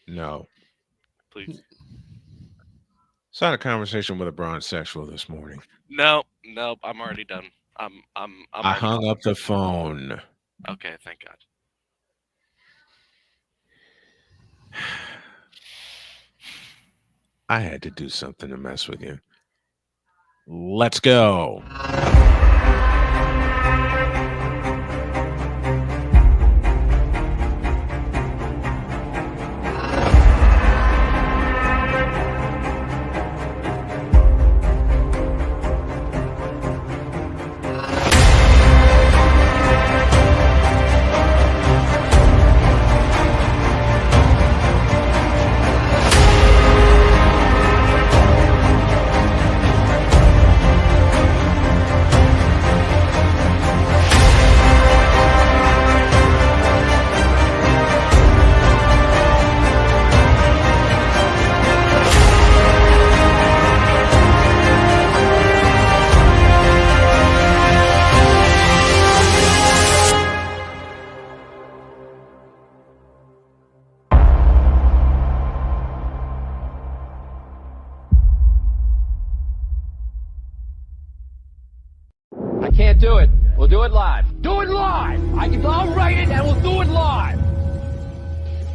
No. Please. It's not a conversation with a bronze-sexual this morning. No, nope. I'm already done. I'm I already hung gone. up the phone. Okay, thank God. I had to do something to mess with you. Let's go. I can't do it. We'll do it live. Do it live! I'll write it and we'll do it live!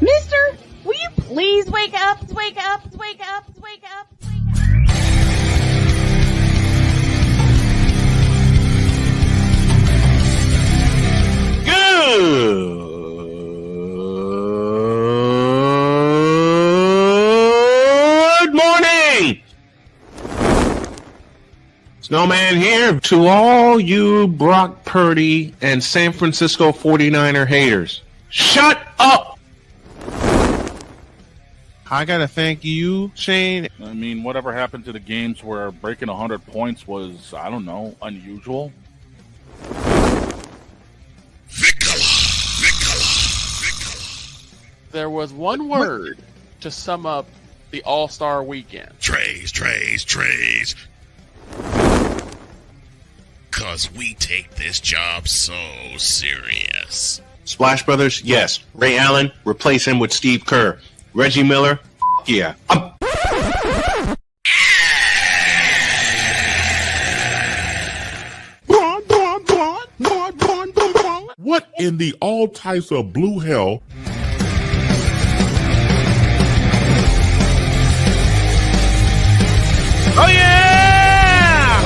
Mister, will you please wake up, wake up, wake up, wake up, wake up? Good morning. Snowman here to all you Brock Purdy and San Francisco 49er haters. Shut up! I gotta thank you, Shane. I mean, whatever happened to the games where breaking 100 points was, I don't know, unusual? There was one word to sum up the All-Star weekend. Trays. Cause we take this job so serious. Splash Brothers, yes. Ray Allen, replace him with Steve Kerr. Reggie Miller, yeah. What in the all types of blue hell? Oh yeah!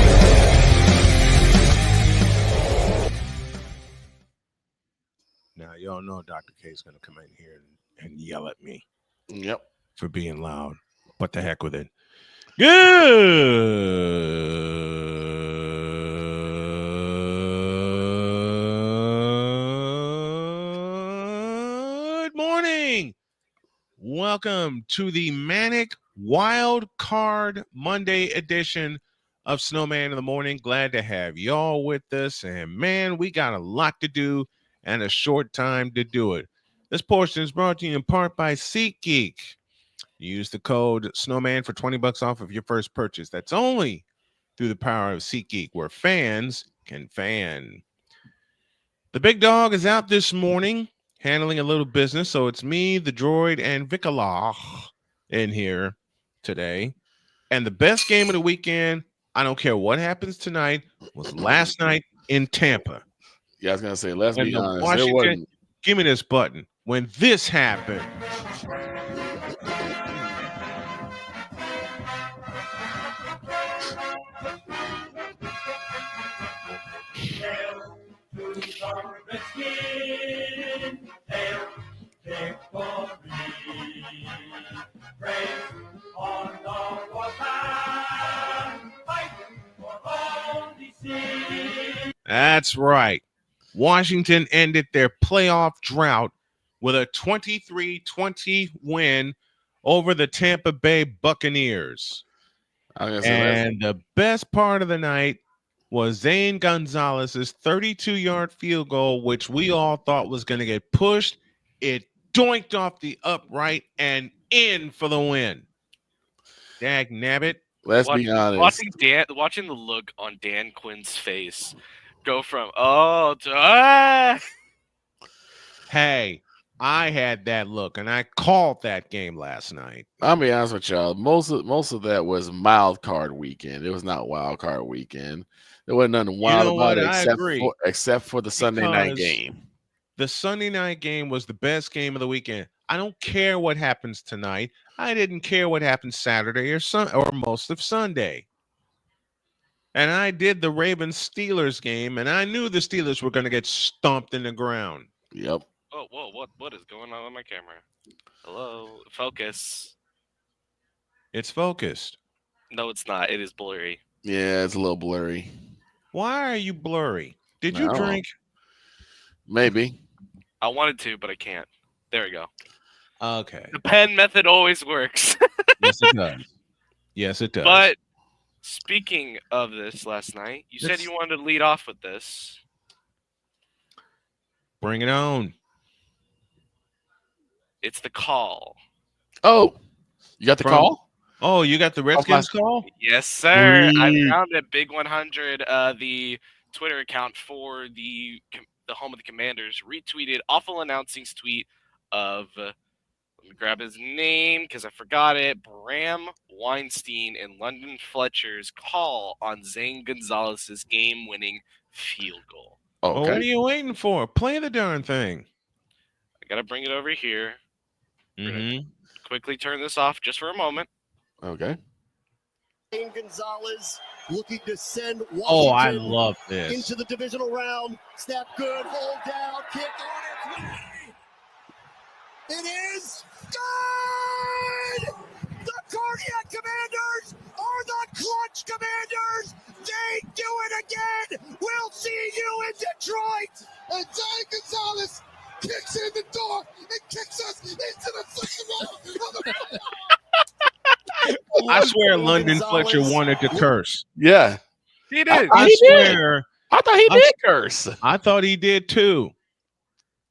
Now y'all know Dr. K is gonna come in here and yell at me Yep. for being loud. What the heck with it? Good morning. Welcome to the Manic Wild Card Monday edition of Snowman in the Morning. Glad to have y'all with us. And man, we got a lot to do and a short time to do it. This portion is brought to you in part by SeatGeek. Use the code Snowman for $20 off of your first purchase. That's only through the power of SeatGeek, where fans can fan. The big dog is out this morning handling a little business, so it's me, the droid, and Vikala in here today. And the best game of the weekend, I don't care what happens tonight, was last night in Tampa. Yeah, I was gonna say, let's And be the honest. It Washington, wasn't. give me this button. When this happened, that's right. Washington ended their playoff drought with a 23-20 win over the Tampa Bay Buccaneers. I was gonna say, And the best part of the night was Zane Gonzalez's 32-yard field goal, which we all thought was going to get pushed. It doinked off the upright and in for the win. Dag nabbit. let's be honest. Watching the look on Dan Quinn's face go from oh to ah. Hey, I had that look, and I called that game last night. I'll be honest with y'all. Most of that was mild card weekend. It was not wild card weekend. There wasn't nothing wild know about what? it I agree. except for the Sunday night Because game. The Sunday night game was the best game of the weekend. I don't care what happens tonight. I didn't care what happened Saturday or most of Sunday. And I did the Ravens Steelers game, and I knew the Steelers were going to get stomped in the ground. Yep. Oh, whoa! What is going on with my camera? Hello, focus. It's focused. No, it's not. It is blurry. Yeah, it's a little blurry. Why are you blurry? Did you I don't know. drink? Maybe. I wanted to, but I can't. There we go. Okay. The pen method always works. Yes, it does. Yes, it does. But speaking of this last night, you said It's- you wanted to lead off with this. Bring it on. It's the call. Oh, you got the From- call? Oh, you got the Redskins call? Yes, sir. I Sweet. found it. Big 100, the Twitter account for the home of the Commanders, retweeted awful announcing's tweet of, let me grab his name because I forgot it, Bram Weinstein and London Fletcher's call on Zane Gonzalez's game-winning field goal. Well, what are Okay. you waiting for? Play the darn thing. I got to bring it over here. Mm-hmm. Quickly turn this off just for a moment. Okay. Zane Gonzalez looking to send Washington Oh, I love this. into the divisional round. Snap good, hold down, kick on its way. It is good! The Cardiac Commanders are the Clutch Commanders! They do it again! We'll see you in Detroit! And Zane Gonzalez kicks in the door and kicks us into the second round of the I swear London Fletcher wanted to curse. Yeah. He did. I He did. swear. I thought he did curse. I thought he did too.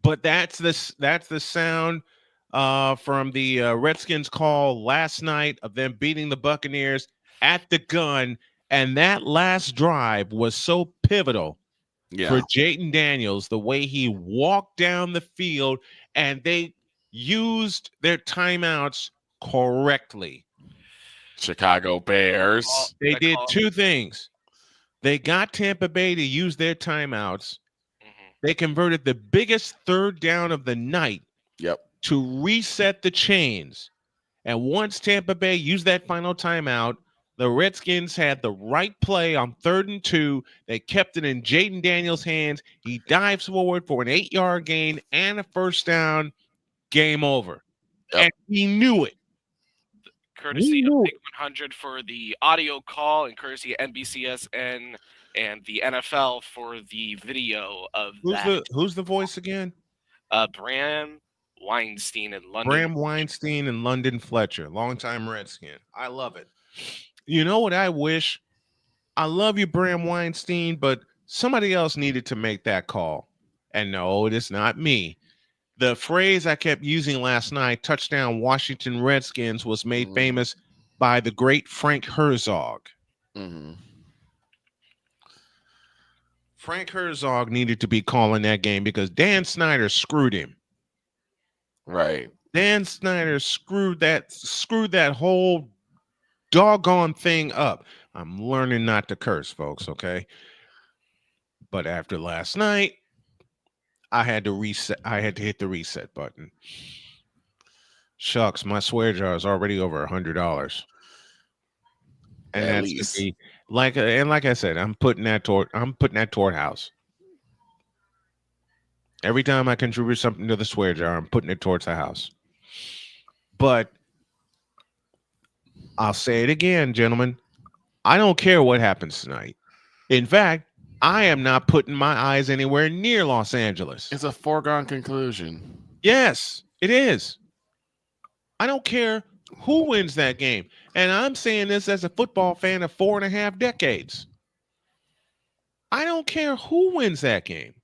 But that's the sound from the Redskins call last night of them beating the Buccaneers at the gun. And that last drive was so pivotal for Jayden Daniels, the way he walked down the field, and they used their timeouts correctly. Chicago Bears. They did two things. They got Tampa Bay to use their timeouts. They converted the biggest third down of the night to reset the chains. And once Tampa Bay used that final timeout, the Redskins had the right play on 3rd and 2. They kept it in Jayden Daniels' hands. He dives forward for an 8-yard gain and a first down. Game over. And he knew it. Courtesy of Big 100 for the audio call, and courtesy of NBCSN and the NFL for the video of that. Who's the voice again? Bram Weinstein and London. Bram Weinstein and London Fletcher, longtime Redskin. I love it. You know what I wish? I love you, Bram Weinstein, but somebody else needed to make that call. And no, it is not me. The phrase I kept using last night, touchdown Washington Redskins, was made famous by the great Frank Herzog. Frank Herzog needed to be calling that game because Dan Snyder screwed him. Right. Dan Snyder screwed that whole doggone thing up. I'm learning not to curse, folks, okay? But after last night, I had to reset. I had to hit the reset button. Shucks, my swear jar is already over $100, and At that's least. like I said, I'm putting that toward house. Every time I contribute something to the swear jar, I'm putting it towards the house. But I'll say it again, gentlemen. I don't care what happens tonight. In fact, I am not putting my eyes anywhere near Los Angeles. It's a foregone conclusion. Yes, it is. I don't care who wins that game. And I'm saying this as a football fan of 4.5 decades. I don't care who wins that game.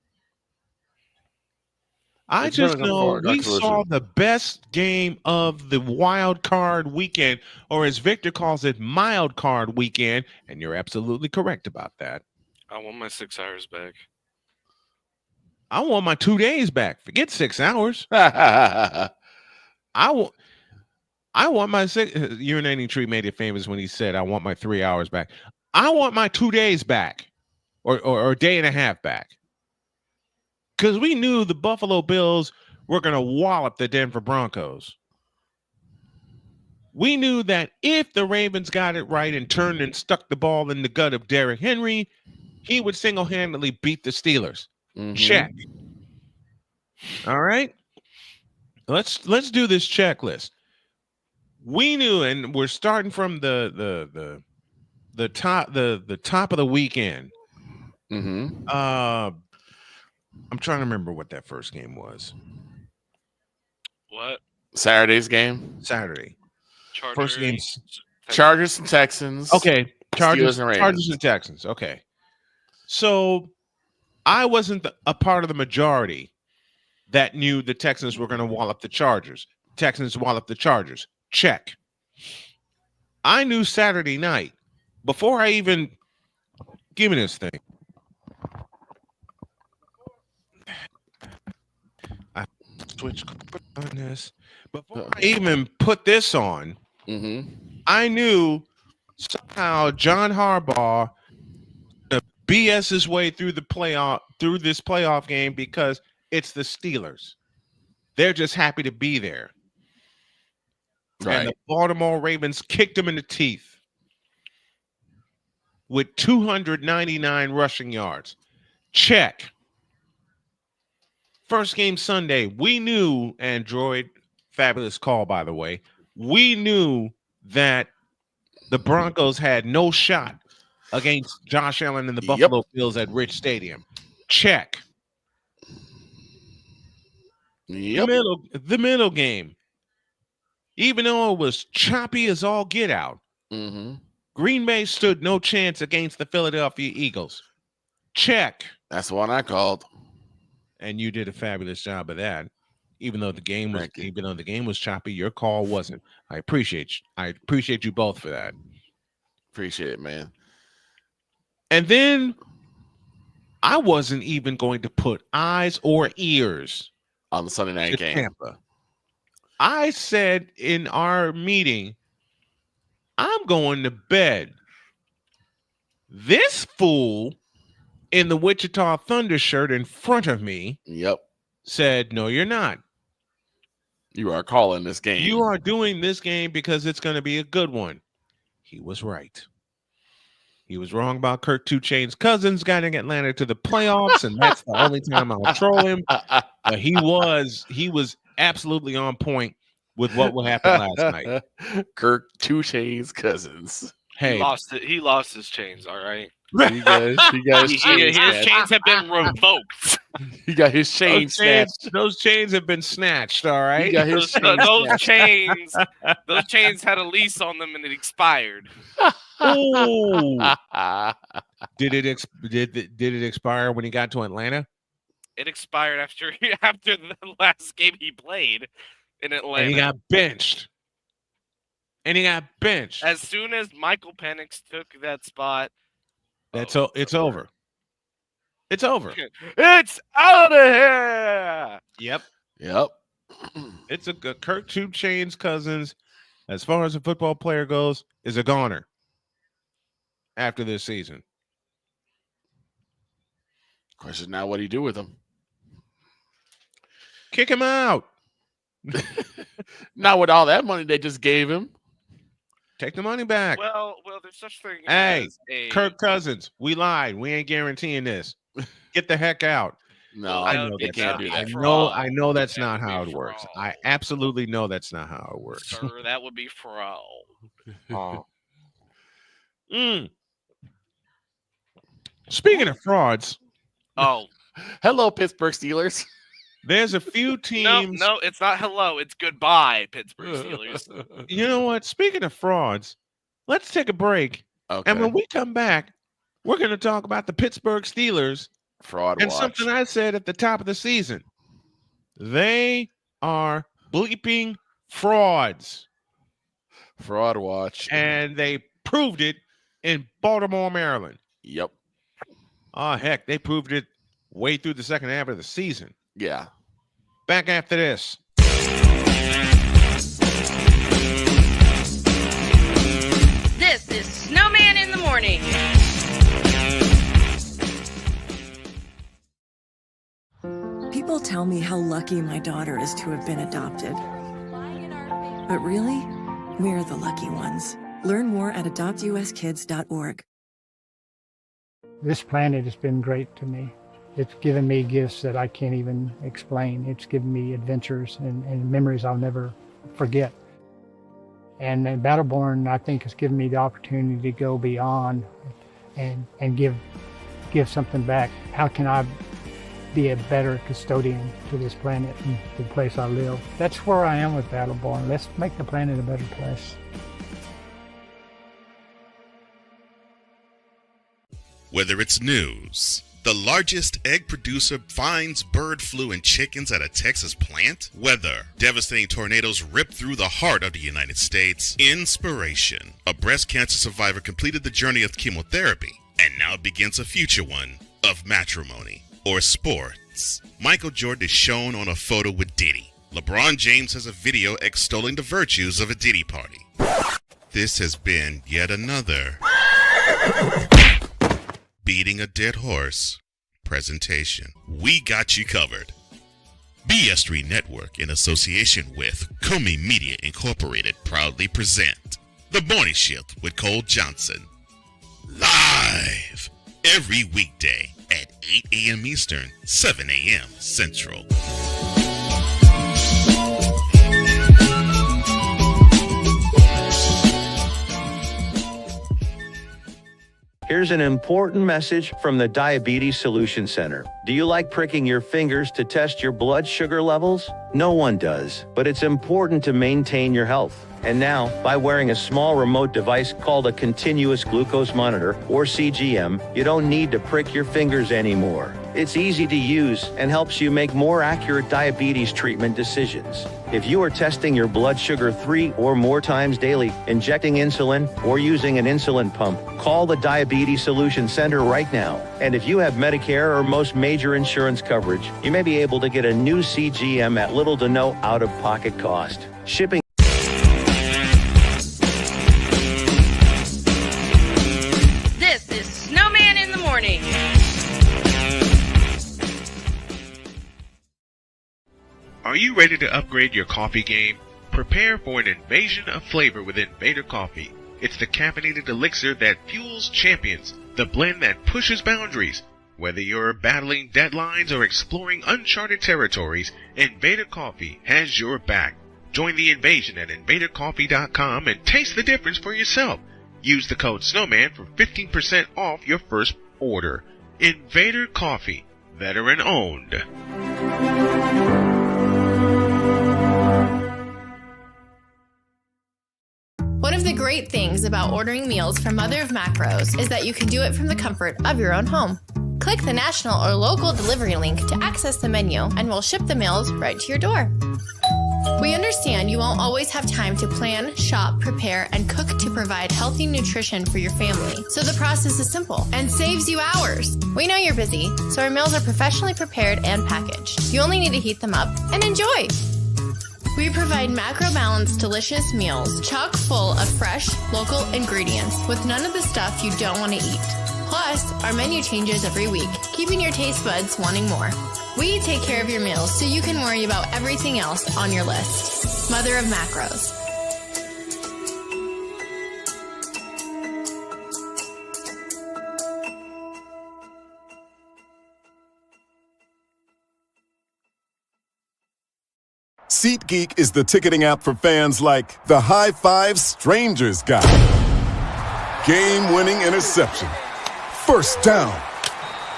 I It's just been a know foregone we saw conclusion. the best game of the wild card weekend, or as Victor calls it, mild card weekend. And you're absolutely correct about that. I want my 6 hours back. I want my 2 days back. Forget 6 hours. I want my urinating tree made it famous when he said, I want my 3 hours back. I want my 2 days back or a day and a half back. Because we knew the Buffalo Bills were going to wallop the Denver Broncos. We knew that if the Ravens got it right and turned and stuck the ball in the gut of Derrick Henry, he would single-handedly beat the Steelers. Check. All right. Let's do this checklist. We knew, and we're starting from the top of the weekend. I'm trying to remember what that first game was. What? Saturday's game. Saturday. Chargers. First game. Chargers and Texans. Okay. Chargers and Texans. Okay. So I wasn't a part of the majority that knew the Texans were going to wallop the Chargers. Texans wallop the Chargers. Check. I knew Saturday night before I even give me this thing. I switch on this before I even put this on. I knew somehow John Harbaugh BS his way through this playoff game because it's the Steelers. They're just happy to be there. Right. And the Baltimore Ravens kicked him in the teeth with 299 rushing yards. Check. First game Sunday, we knew, Android, fabulous call, by the way, we knew that the Broncos had no shot against Josh Allen and the Buffalo Bills at Stadium. Check. The middle game. Even though it was choppy as all get out, Green Bay stood no chance against the Philadelphia Eagles. Check. That's the one I called. And you did a fabulous job of that. Even though the game was choppy, your call wasn't. I appreciate you both for that. Appreciate it, man. And then I wasn't even going to put eyes or ears on the Sunday night game. Tampa. I said in our meeting, I'm going to bed. This fool in the Wichita Thunder shirt in front of me said, no, you're not. You are calling this game. You are doing this game because it's going to be a good one. He was right. He was wrong about Kirk 2 Chainz Cousins getting Atlanta to the playoffs, and that's the only time I'll troll him. But he was absolutely on point with what would happen last night. Kirk 2 Chainz Cousins. Hey, he lost his chains. All right. He got his chains. His chains have been revoked. He got his chains snatched. Those chains have been snatched. All right. He got his those chains had a lease on them and it expired. Oh. Did it expire when he got to Atlanta? It expired after the last game he played in Atlanta. And he got benched. As soon as Michael Penix took that spot, it's over. It's over. It's out of here. Yep. It's a Kirk 2 Chainz Cousins, as far as a football player goes, is a goner after this season. Question now, what do you do with him? Kick him out. Not with all that money they just gave him. Take the money back. Well, there's such thing as Kirk Cousins. We lied. We ain't guaranteeing this. Get the heck out. No, I know they can't do that. I know that's not how it works. I absolutely know that's not how it works. Sir, that would be fraud. Speaking of frauds. Hello, Pittsburgh Steelers. There's a few teams. No, it's not hello. It's goodbye, Pittsburgh Steelers. You know what? Speaking of frauds, let's take a break. Okay. And when we come back, we're going to talk about the Pittsburgh Steelers. Fraud and watch. Something I said at the top of the season. They are bleeping frauds. Fraud watch. And they proved it in Baltimore, Maryland. Yep. Oh, heck, they proved it way through the second half of the season. Yeah. Back after this. This is Snowman in the morning. People tell me how lucky my daughter is to have been adopted. But really, we're the lucky ones. Learn more at adoptuskids.org. This planet has been great to me. It's given me gifts that I can't even explain. It's given me adventures and memories I'll never forget. And Battleborn, I think, has given me the opportunity to go beyond and give something back. How can I be a better custodian to this planet and the place I live? That's where I am with Battleborn. Let's make the planet a better place. Whether it's news, the largest egg producer finds bird flu in chickens at a Texas plant, weather, devastating tornadoes rip through the heart of the United States, inspiration, a breast cancer survivor completed the journey of chemotherapy, and now begins a future one of matrimony, or sports. Michael Jordan is shown on a photo with Diddy. LeBron James has a video extolling the virtues of a Diddy party. This has been yet another beating a dead horse presentation. We got you covered. BS3 Network, in association with Comey Media Incorporated, proudly present The Morning Shift with Cole Johnson. Live every weekday at 8 a.m. Eastern, 7 a.m. Central. Here's an important message from the Diabetes Solution Center. Do you like pricking your fingers to test your blood sugar levels? No one does, but it's important to maintain your health. And now, by wearing a small remote device called a continuous glucose monitor, or CGM, you don't need to prick your fingers anymore. It's easy to use and helps you make more accurate diabetes treatment decisions. If you are testing your blood sugar 3 or more times daily, injecting insulin, or using an insulin pump, call the Diabetes Solution Center right now. And if you have Medicare or most major insurance coverage, you may be able to get a new CGM at little to no out-of-pocket cost. Shipping. This is Snowman in the morning. Are you ready to upgrade your coffee game? Prepare for an invasion of flavor with Invader Coffee. It's the caffeinated elixir that fuels champions, the blend that pushes boundaries. Whether you're battling deadlines or exploring uncharted territories, Invader Coffee has your back. Join the invasion at invadercoffee.com and taste the difference for yourself. Use the code SNOWMAN for 15% off your first order. Invader Coffee, veteran owned. One of the great things about ordering meals from Mother of Macros is that you can do it from the comfort of your own home. Click the national or local delivery link to access the menu, and we'll ship the meals right to your door. We understand you won't always have time to plan, shop, prepare, and cook to provide healthy nutrition for your family, so the process is simple and saves you hours. We know you're busy, so our meals are professionally prepared and packaged. You only need to heat them up and enjoy. We provide macro-balanced, delicious meals, chock full of fresh, local ingredients with none of the stuff you don't want to eat. Plus, our menu changes every week, keeping your taste buds wanting more. We take care of your meals so you can worry about everything else on your list. Mother of Macros. SeatGeek is the ticketing app for fans like the High Five Strangers guy. Game-winning interception. First down.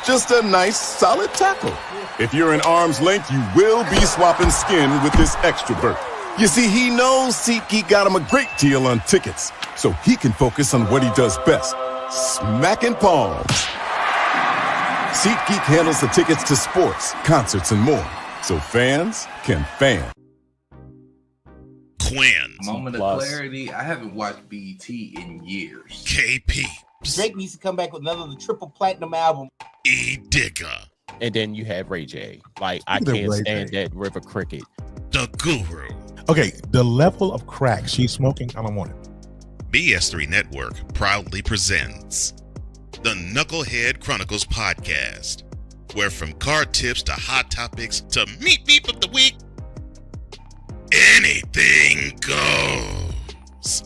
Just a nice, solid tackle. If you're in arm's length, you will be swapping skin with this extrovert. You see, he knows SeatGeek got him a great deal on tickets, so he can focus on what he does best, smacking palms. SeatGeek handles the tickets to sports, concerts, and more, so fans can fan. Quinn. Moment of clarity. I haven't watched BET in years. KP. Drake needs to come back with another triple platinum album. E. Digger. and then you have Ray J. Like, I Look at can't Ray stand J. that River Cricket. The Guru. Okay, the level of crack she's smoking, I don't want it. BS3 Network proudly presents the Knucklehead Chronicles podcast, where from card tips to hot topics to meep of the week, anything goes.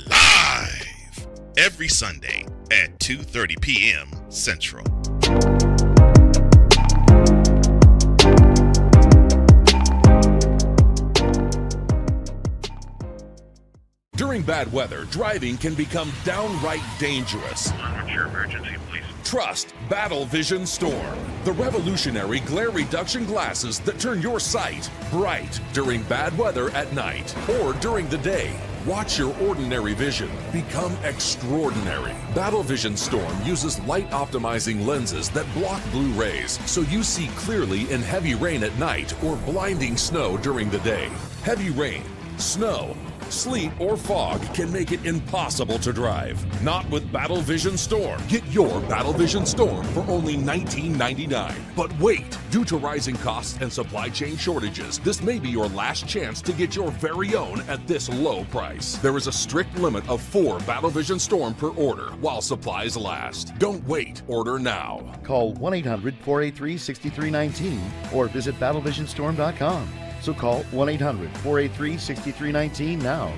Live every Sunday at 2:30 p.m. Central. During bad weather, driving can become downright dangerous. What's your emergency, please? Trust Battle Vision Storm, the revolutionary glare reduction glasses that turn your sight bright during bad weather at night or during the day. Watch your ordinary vision become extraordinary. Battle Vision Storm uses light optimizing lenses that block blue rays so you see clearly in heavy rain at night or blinding snow during the day. Heavy rain, snow, sleet, or fog can make it impossible to drive. Not with Battle Vision Storm. Get your Battle Vision Storm for only $19.99. But wait, due to rising costs and supply chain shortages, this may be your last chance to get your very own at this low price. There is a strict limit of 4 Battle Vision Storm per order while supplies last. Don't wait, order now. Call 1-800-483-6319 or visit battlevisionstorm.com. So call 1-800-483-6319 now.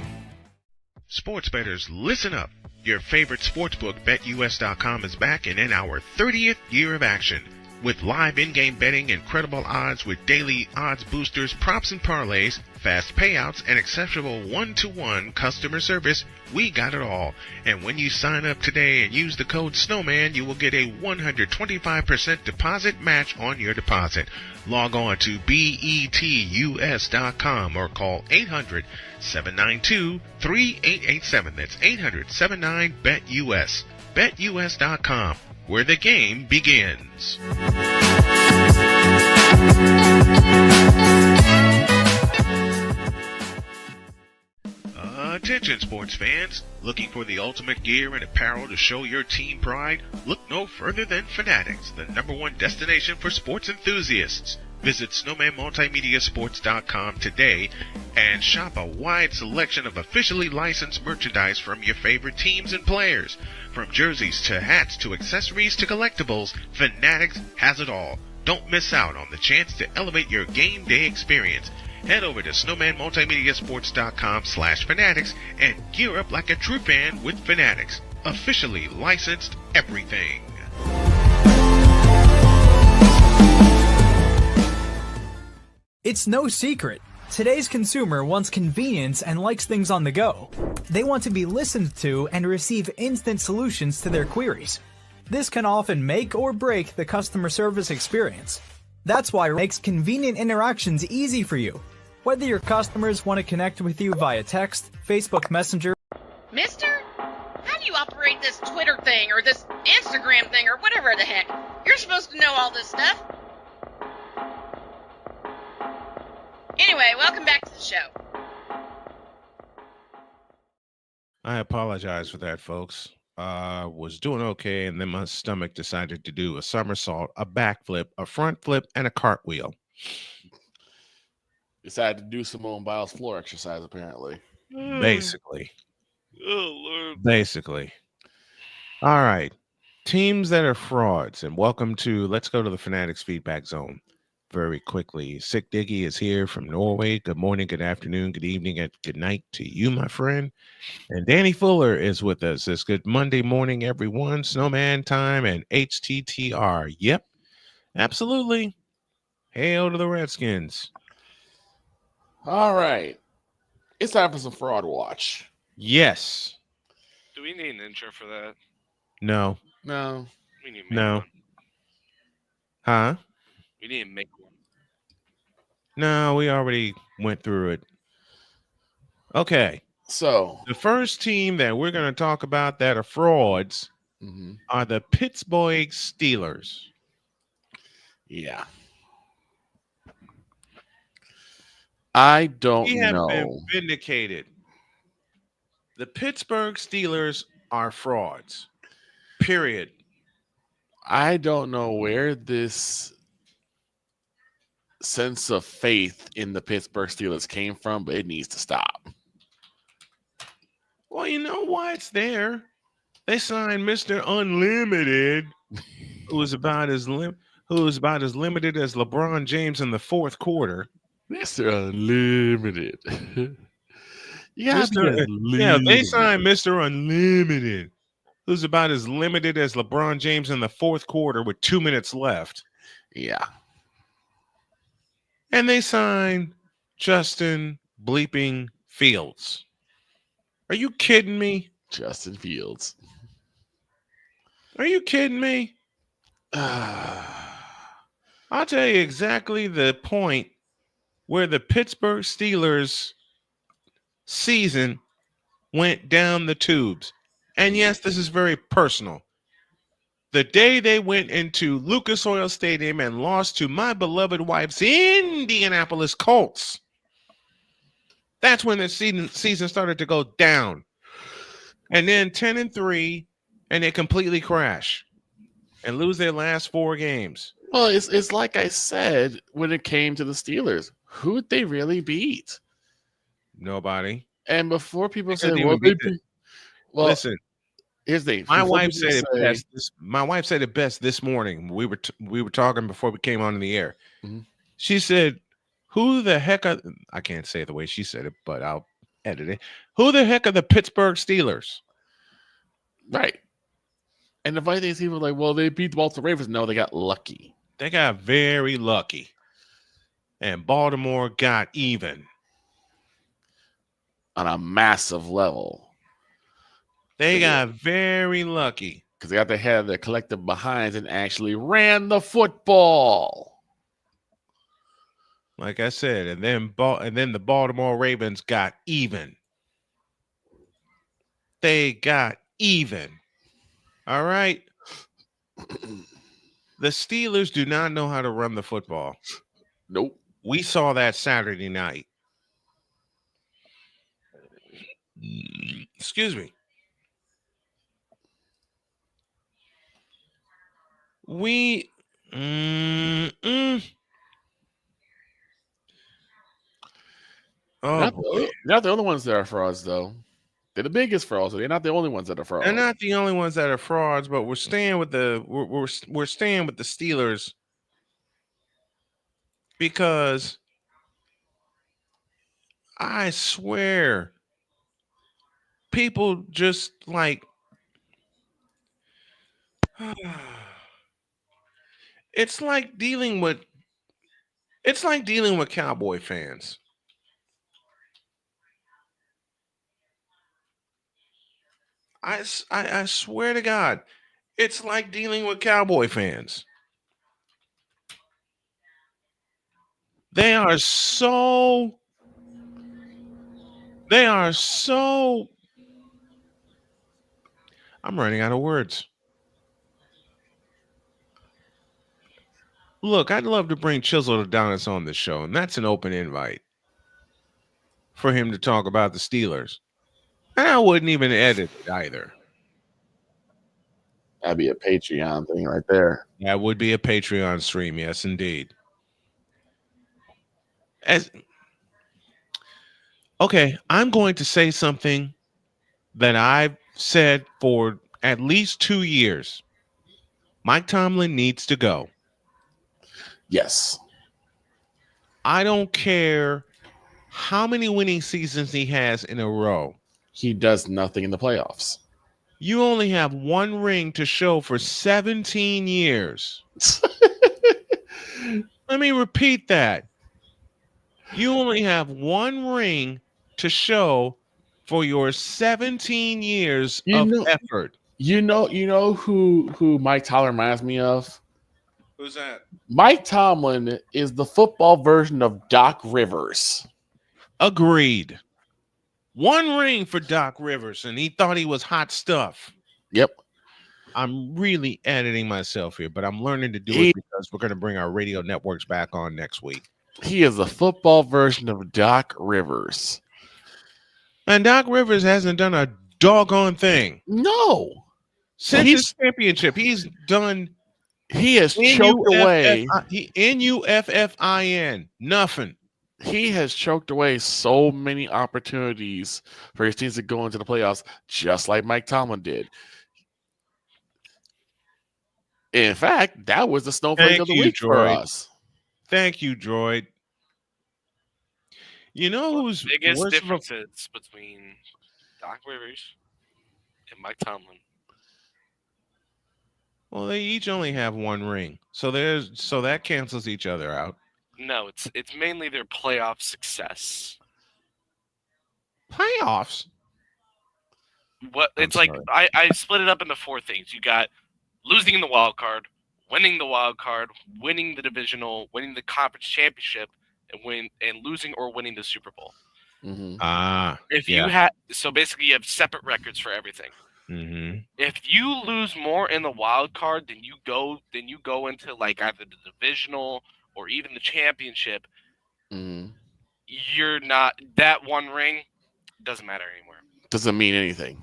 Sports bettors, listen up. Your favorite sportsbook, BetUS.com, is back and in our 30th year of action. With live in-game betting, incredible odds with daily odds boosters, props and parlays, fast payouts, and exceptional one-to-one customer service, we got it all. And when you sign up today and use the code Snowman, you will get a 125% deposit match on your deposit. Log on to BETUS.com or call 800-792-3887. That's 800-79-BET-US. BetUS.com, where the game begins. Attention sports fans, looking for the ultimate gear and apparel to show your team pride? Look no further than Fanatics, the #1 destination for sports enthusiasts. Visit snowmanmultimediasports.com today and shop a wide selection of officially licensed merchandise from your favorite teams and players. From jerseys to hats to accessories to collectibles, Fanatics has it all. Don't miss out on the chance to elevate your game day experience. Head over to snowmanmultimediasports.com/fanatics and gear up like a true fan with Fanatics. Officially licensed everything. It's no secret. Today's consumer wants convenience and likes things on the go. They want to be listened to and receive instant solutions to their queries. This can often make or break the customer service experience. That's why it makes convenient interactions easy for you. Whether your customers want to connect with you via text, Facebook Messenger. Mister, how do you operate this Twitter thing or this Instagram thing or whatever the heck? You're supposed to know all this stuff. Anyway, welcome back to the show. I apologize for that, folks. Was doing okay, and then my stomach decided to do a somersault, a backflip, a front flip, and a cartwheel. Decided to do Simone Biles floor exercise, apparently. Basically. Oh, Lord. Basically. All right. Teams that are frauds, and welcome to Let's Go to the Fanatics Feedback Zone. Very quickly, Sick Diggy is here from Norway. Good morning, good afternoon, good evening, and good night to you, my friend. And Danny Fuller is with us. It's good Monday morning, everyone. Snowman time and HTTR. Yep, absolutely. Hail to the Redskins. All right. It's time for some fraud watch. Yes. Do we need an intro for that? No. No. We need to make No. one. Huh? We need to make one. No, we already went through it. Okay. So the first team that we're going to talk about that are frauds are the Pittsburgh Steelers. Yeah. I don't We have know. been vindicated. The Pittsburgh Steelers are frauds. Period. I don't know where this sense of faith in the Pittsburgh Steelers came from, but it needs to stop. Well, you know why it's there. They signed Mr. Unlimited, who was about as limited as LeBron James in the fourth quarter. Mr. Unlimited. Yeah, they signed Mr. Unlimited, who's about as limited as LeBron James in the fourth quarter with 2 minutes left. Yeah. And they signed Justin bleeping Fields. Are you kidding me? Justin Fields. Are you kidding me? I'll tell you exactly the point where the Pittsburgh Steelers season went down the tubes. And yes, this is very personal. The day they went into Lucas Oil Stadium and lost to my beloved wife's Indianapolis Colts. That's when the season started to go down. And then 10-3, and they completely crash and lose their last 4 games. Well, it's like I said when it came to the Steelers. Who'd they really beat? Nobody. And before people say, listen, here's the thing. My wife said it best. My wife said it best this morning. We were talking before we came on the air. Mm-hmm. She said, "Who the heck are?" I can't say it the way she said it, but I'll edit it. Who the heck are the Pittsburgh Steelers? Right. And the funny thing is, people are like, well, they beat the Baltimore Ravens. No, they got lucky. They got very lucky. And Baltimore got even. On a massive level. They got very lucky. Because they got their head of their collective behinds and actually ran the football. Like I said, and then the Baltimore Ravens got even. They got even. All right. The Steelers do not know how to run the football. Nope. We saw that Saturday night. Excuse me. Not the only ones that are frauds, though. They're the biggest frauds. So they're not the only ones that are frauds. They're not the only ones that are frauds, but we're staying with the we're staying with the Steelers because I swear people just like it's like dealing with Cowboy fans. I swear to God, it's like dealing with Cowboy fans. They are so I'm running out of words. Look, I'd love to bring Chisel Adonis on the show, and that's an open invite for him to talk about the Steelers. And I wouldn't even edit it either. That'd be a Patreon thing right there. That would be a Patreon stream, yes, indeed. Okay, I'm going to say something that I've said for at least 2 years. Mike Tomlin needs to go. Yes. I don't care how many winning seasons he has in a row. He does nothing in the playoffs. You only have 1 ring to show for 17 years. Let me repeat that. You only have 1 ring to show for your 17 years of effort. You know who Mike Tomlin reminds me of? Who's that? Mike Tomlin is the football version of Doc Rivers. Agreed. 1 ring for Doc Rivers, and he thought he was hot stuff. Yep. I'm really editing myself here, but I'm learning to do it because we're going to bring our radio networks back on next week. He is the football version of Doc Rivers. And Doc Rivers hasn't done a doggone thing. No. Since his championship, he's done He has choked away. Nuffin. Nothing. He has choked away so many opportunities for his teams to go into the playoffs, just like Mike Tomlin did. In fact, that was the snowflake of the week for us. Thank you, Droid. You know who's biggest worse of a differences between Doc Rivers and Mike Tomlin? Well, they each only have one ring, so that cancels each other out. No, it's mainly their playoff success. Playoffs? What it's like? I split it up into 4 things. You got losing in the wild card, winning the wild card, winning the divisional, winning the conference championship, and losing or winning the Super Bowl. You had so basically you have separate records for everything. Mm-hmm. If you lose more in the wild card than you go into like either the divisional or even the championship, you're not that one ring doesn't matter anymore. Doesn't mean anything.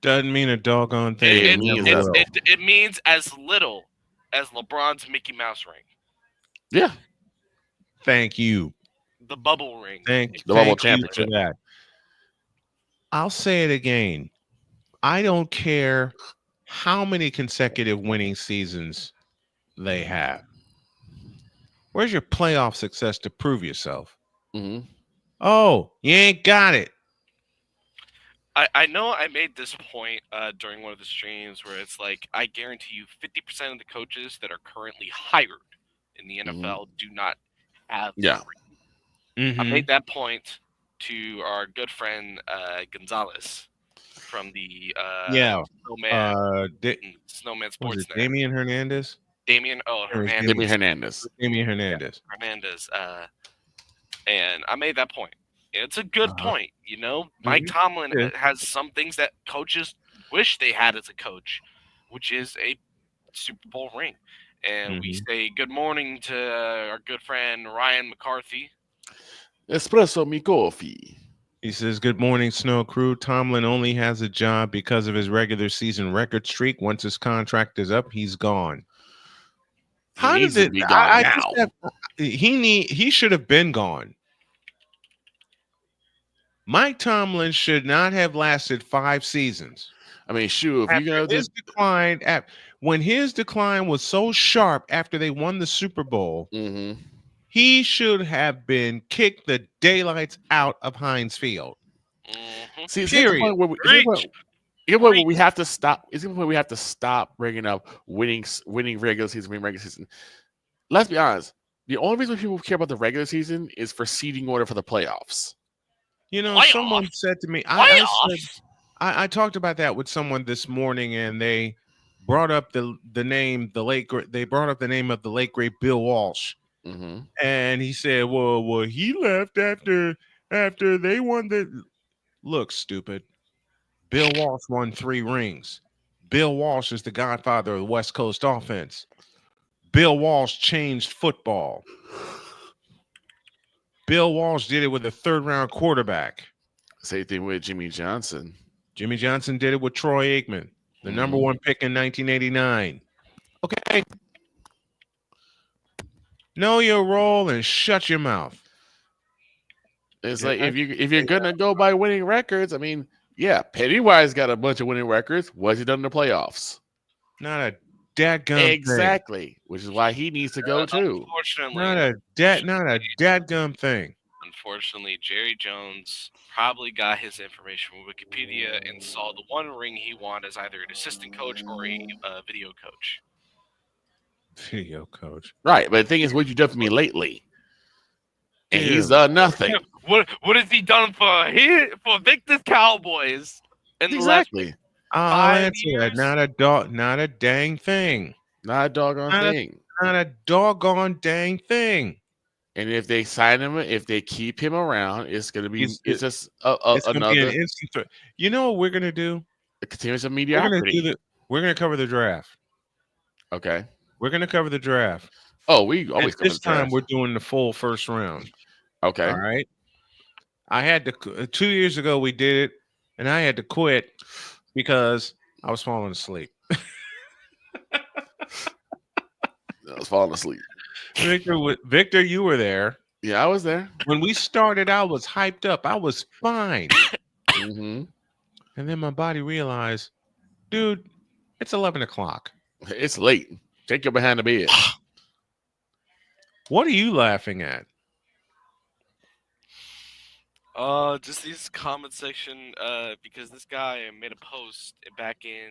Doesn't mean a doggone thing. It means as little as LeBron's Mickey Mouse ring. Yeah. Thank you. The bubble ring. Thank bubble you championship. for that. I'll say it again. I don't care how many consecutive winning seasons they have. Where's your playoff success to prove yourself? Oh, you ain't got it. I know I made this point during one of the streams where it's like, I guarantee you 50% of the coaches that are currently hired in the NFL do not have Yeah. I made that point to our good friend Gonzalez from the Snowman Sports Net. Damian Hernandez? Damian Hernandez. And I made that point. It's a good point, you know. Mike Tomlin has some things that coaches wish they had as a coach, which is a Super Bowl ring. And we say good morning to our good friend Ryan McCarthy. Espresso mi coffee. He says, good morning, Snow Crew. Tomlin only has a job because of his regular season record streak. Once his contract is up, he's gone. How does it be gone now? He should have been gone. Mike Tomlin should not have lasted 5 seasons. I mean, shoot, if you his decline, when his decline was so sharp after they won the Super Bowl, he should have been kicked the daylights out of Heinz Field. See, is the point where we have to stop? Is it the point we have to stop bringing up winning regular season? Let's be honest. The only reason people care about the regular season is for seeding order for the playoffs. You know, someone said to me, I talked about that with someone this morning, and they brought up the name of the late great Bill Walsh. And he said, well, he left after they won the. Look, stupid. Bill Walsh won 3 rings. Bill Walsh is the godfather of the West Coast offense. Bill Walsh changed football. Bill Walsh did it with a 3rd-round quarterback. Same thing with Jimmy Johnson. Jimmy Johnson did it with Troy Aikman, the number 1 pick in 1989. Okay. Know your role and shut your mouth. It's like if you're gonna go by winning records, I mean, yeah, Pennywise got a bunch of winning records. What's he done in the playoffs? Not a dadgum exactly, thing. Which is why he needs to go too. Unfortunately, not a dadgum thing. Unfortunately, Jerry Jones probably got his information from Wikipedia and saw the one ring he won as either an assistant coach or a video coach. Video coach, right? But the thing is, what you done for me lately? And he's done nothing. What has he done for Victor's Cowboys? Exactly. I'll answer that. Not a dang thing. Not a doggone thing. Not a doggone dang thing. And if they sign him, if they keep him around, it's gonna be it's just another. Be an instant you know what we're gonna do? A continuous of mediocrity. We're gonna cover the draft. Okay. We're gonna cover the draft. Oh, we always cover this time we're doing the full first round. Okay. All right. I had to 2 years ago we did it, and I had to quit because I was falling asleep. was falling asleep. Victor, you were there. Yeah, I was there. When we started, I was hyped up. I was fine. Mm-hmm. And then my body realized, dude, it's 11 o'clock. It's late. Take your behind the bed. What are you laughing at? Just these comment section, because this guy made a post back in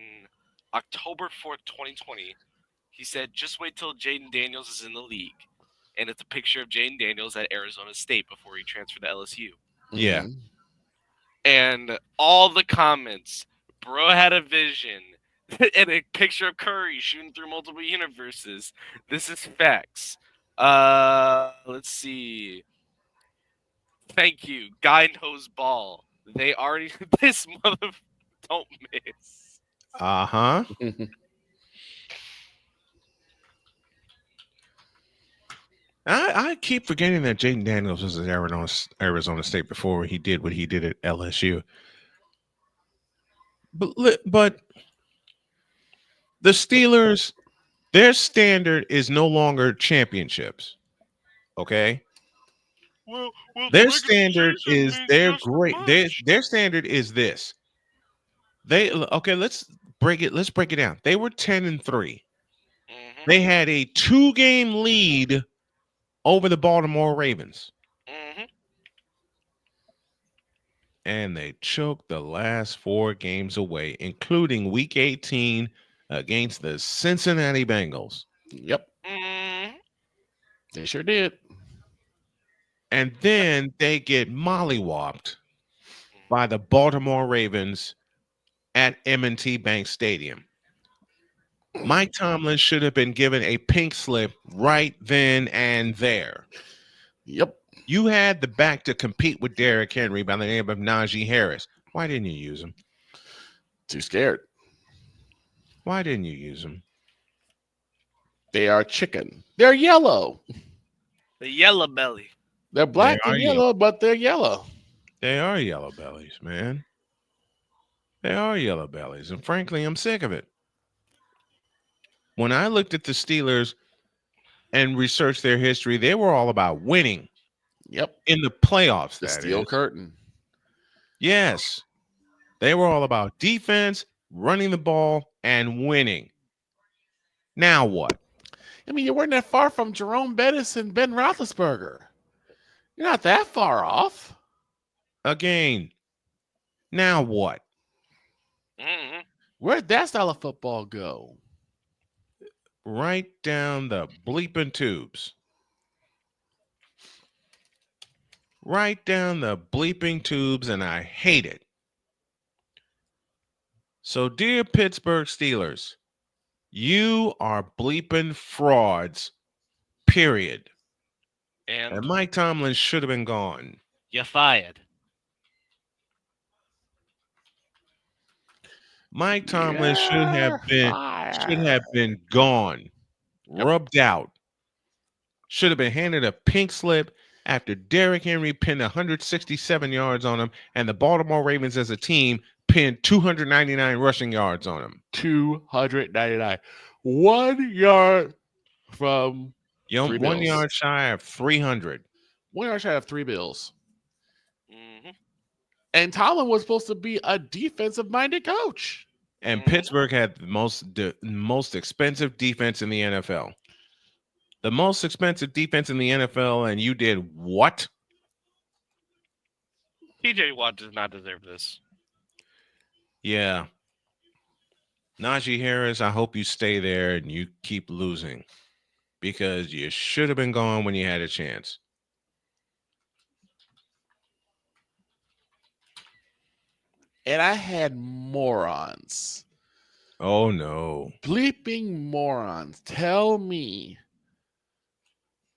October 4th, 2020. He said, just wait till Jaden Daniels is in the league. And it's a picture of Jaden Daniels at Arizona State before he transferred to LSU. Yeah. Mm-hmm. And all the comments, bro had a vision, and a picture of Curry shooting through multiple universes. This is facts. Let's see. Thank you. Guy knows ball. They already this mother don't miss. Uh-huh. I keep forgetting that Jaden Daniels was at Arizona State before he did what he did at LSU. But the Steelers, their standard is no longer championships. Okay? Well, their standard is their great. Their standard is this. Let's break it down. They were 10-3. Mm-hmm. They had a 2-game lead over the Baltimore Ravens. Mm-hmm. And they choked the last 4 games away, including Week 18 against the Cincinnati Bengals. Yep. Mm-hmm. They sure did. And then they get mollywopped by the Baltimore Ravens at M&T Bank Stadium. Mike Tomlin should have been given a pink slip right then and there. Yep. You had the back to compete with Derrick Henry by the name of Najee Harris. Why didn't you use him? Too scared. Why didn't you use him? They are chicken. They're yellow. The yellow belly. They're black and yellow, but they're yellow. They are yellow bellies, man. They are yellow bellies. And frankly, I'm sick of it. When I looked at the Steelers and researched their history, they were all about winning. Yep. In the playoffs, the steel curtain. Yes. They were all about defense, running the ball, and winning. Now what? I mean, you weren't that far from Jerome Bettis and Ben Roethlisberger. You're not that far off. Again, now what? Mm-hmm. Where'd that style of football go? Right down the bleeping tubes. Right down the bleeping tubes, and I hate it. So, dear Pittsburgh Steelers, you are bleeping frauds, period. And Mike Tomlin should have been gone. You're fired. Mike Tomlin should have been gone, rubbed out. Should have been handed a pink slip after Derrick Henry pinned 167 yards on him, and the Baltimore Ravens as a team pinned 299 rushing yards on him. 299. 1 yard from 1 yard shy of 300. 1 yard shy of 3 bills. Mm-hmm. And Tomlin was supposed to be a defensive-minded coach. And Pittsburgh had the most expensive defense in the NFL. The most expensive defense in the NFL, and you did what? TJ Watt does not deserve this. Yeah. Najee Harris, I hope you stay there and you keep losing because you should have been gone when you had a chance. And I had morons. Oh, no. Bleeping morons tell me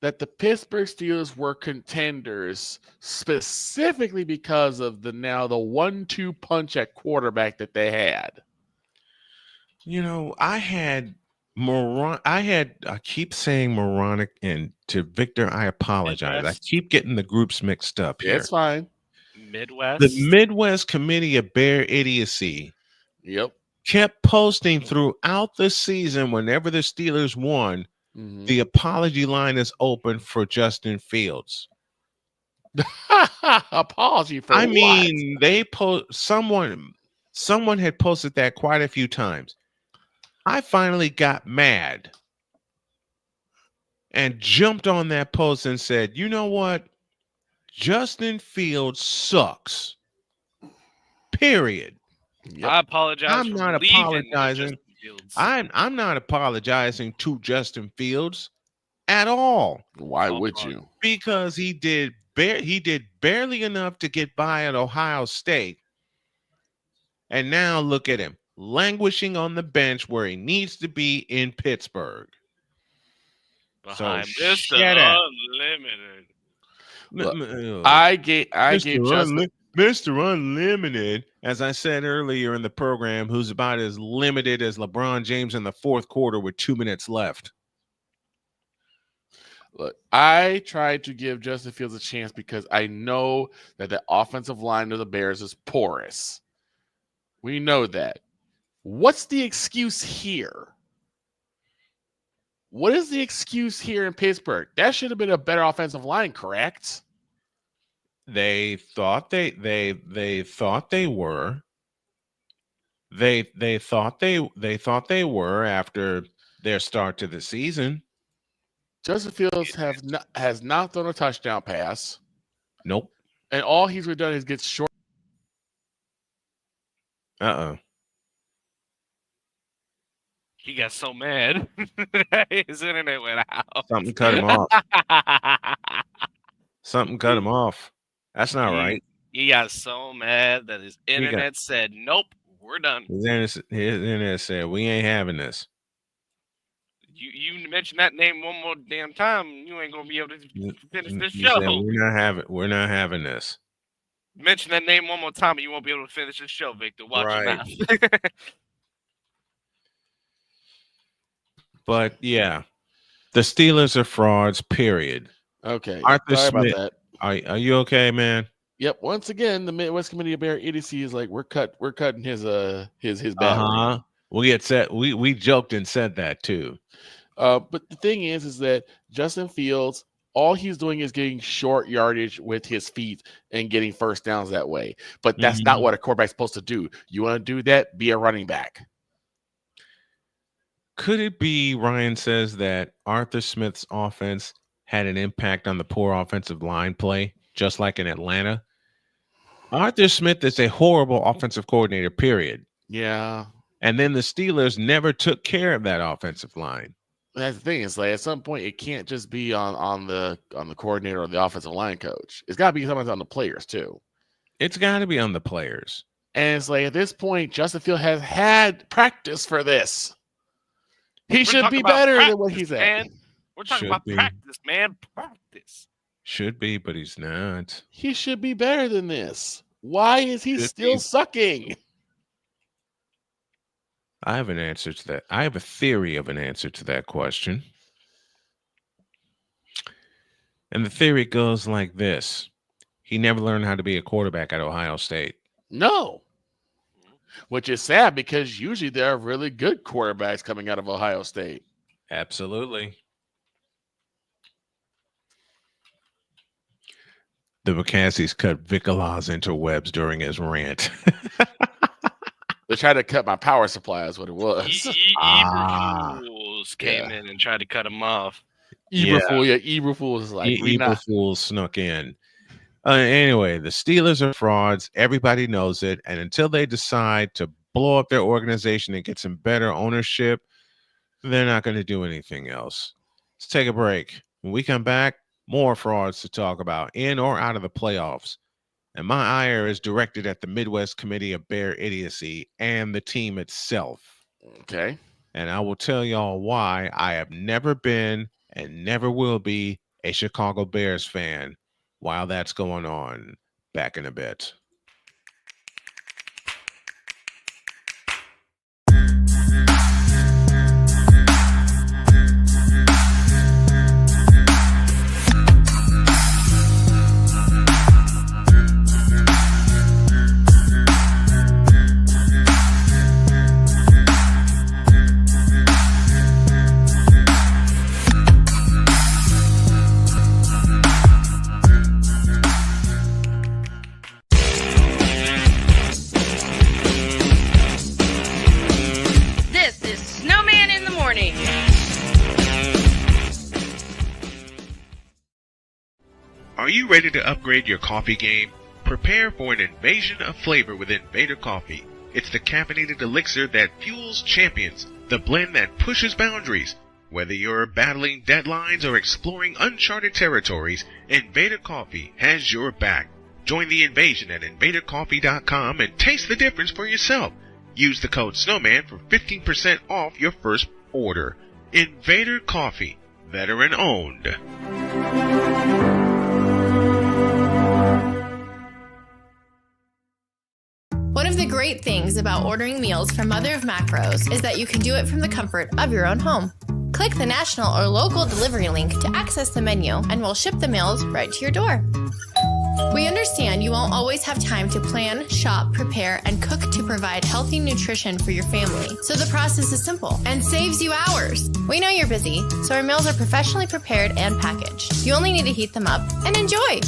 that the Pittsburgh Steelers were contenders specifically because of the 1-2 punch at quarterback that they had. You know, I keep saying moronic, and to Victor, I apologize. Midwest. I keep getting the groups mixed up here. It's fine. Midwest. The Midwest Committee of Bear Idiocy Yep. kept posting throughout the season whenever the Steelers won the apology line is open for Justin Fields. Apology for I what? mean, they someone had posted that quite a few times. I finally got mad and jumped on that post and said, you know what? Justin Fields sucks. Period. Yep. I apologize. I'm not apologizing. I'm not apologizing to Justin Fields at all. Why would you? Because he did barely enough to get by at Ohio State. And now look at him, languishing on the bench where he needs to be in Pittsburgh. Behind Mr. Unlimited. Look, I gave Justin Mr. Unlimited, as I said earlier in the program, who's about as limited as LeBron James in the fourth quarter with 2 minutes left. Look, I tried to give Justin Fields a chance because I know that the offensive line of the Bears is porous. We know that. What's the excuse here? What is the excuse here in Pittsburgh? That should have been a better offensive line, correct? They thought they thought they were. They thought they were after their start to the season. Justin Fields has not thrown a touchdown pass. Nope. And all he's done is get short. He got so mad. His internet went out. Something cut him off. Something cut him off. That's not right. He got so mad that his internet said, nope, we're done. His internet said, we ain't having this. You mention that name one more damn time, you ain't gonna be able to finish this show. We're not having this. Mention that name one more time, and you won't be able to finish this show, Victor. Watch your mouth. But yeah, the Steelers are frauds. Period. Okay. Arthur Sorry Smith, about that. Are you okay, man? Yep. Once again, the Midwest Committee of Bear Idiocy is like we're cutting his battery. We had said we joked and said that too. But the thing is that Justin Fields, all he's doing is getting short yardage with his feet and getting first downs that way. But that's not what a quarterback's supposed to do. You want to do that? Be a running back. Could it be, Ryan says, that Arthur Smith's offense had an impact on the poor offensive line play, just like in Atlanta? Arthur Smith is a horrible offensive coordinator, period. Yeah. And then the Steelers never took care of that offensive line. That's the thing. It's like at some point it can't just be on the coordinator or the offensive line coach. It's got to be something on the players too. It's got to be on the players. And it's like at this point, Justin Fields has had practice for this. He should be better than what he's at. Man. We're talking about practice, man. Practice. Should be, but he's not. He should be better than this. Why is he still sucking? I have an answer to that. I have a theory of an answer to that question. And the theory goes like this. He never learned how to be a quarterback at Ohio State. No. Which is sad because usually there are really good quarterbacks coming out of Ohio State. Absolutely. The McCassies cut Vic Alaz interwebs during his rant. They tried to cut my power supply is what it was. Eberfools came in and tried to cut him off. Eberfools is like Eberfools snuck in. Anyway, the Steelers are frauds. Everybody knows it. And until they decide to blow up their organization and get some better ownership, they're not going to do anything else. Let's take a break. When we come back, more frauds to talk about in or out of the playoffs. And my ire is directed at the Midwest Committee of Bear Idiocy and the team itself. Okay. And I will tell y'all why I have never been and never will be a Chicago Bears fan while that's going on. Back in a bit. Are you ready to upgrade your coffee game? Prepare for an invasion of flavor with Invader Coffee. It's the caffeinated elixir that fuels champions, the blend that pushes boundaries. Whether you're battling deadlines or exploring uncharted territories, Invader Coffee has your back. Join the invasion at invadercoffee.com and taste the difference for yourself. Use the code Snowman for 15% off your first order. Invader Coffee, veteran owned. One of the great things about ordering meals from Mother of Macros is that you can do it from the comfort of your own home. Click the national or local delivery link to access the menu, and we'll ship the meals right to your door. We understand you won't always have time to plan, shop, prepare, and cook to provide healthy nutrition for your family, so the process is simple and saves you hours. We know you're busy, so our meals are professionally prepared and packaged. You only need to heat them up and enjoy.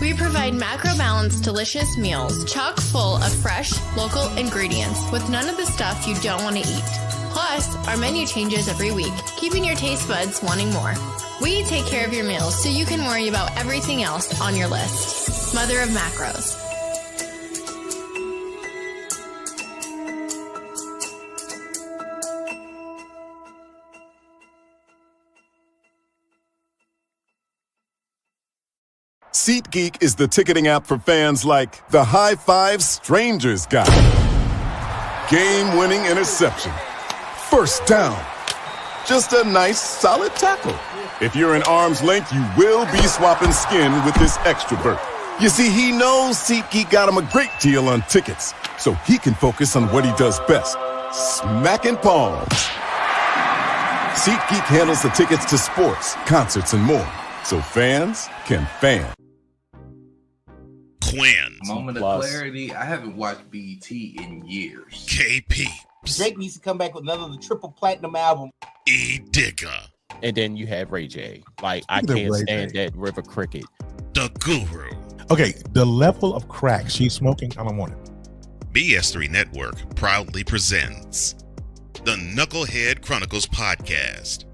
We provide macro-balanced, delicious meals chock full of fresh, local ingredients with none of the stuff you don't want to eat. Plus, our menu changes every week, keeping your taste buds wanting more. We take care of your meals so you can worry about everything else on your list. Mother of Macros. SeatGeek is the ticketing app for fans like the High Five Strangers guy. Game-winning interception. First down. Just a nice, solid tackle. If you're in arm's length, you will be swapping skin with this extrovert. You see, he knows SeatGeek got him a great deal on tickets, so he can focus on what he does best, smacking palms. SeatGeek handles the tickets to sports, concerts, and more, so fans can fan. Quinn. Moment of clarity. I haven't watched BT in years. KP. Drake needs to come back with another triple platinum album. E. Digger. And then you have Ray J. Like, I can't stand that River Cricket. The Guru. Okay, the level of crack she's smoking, I don't want it. BS3 Network proudly presents the Knucklehead Chronicles podcast,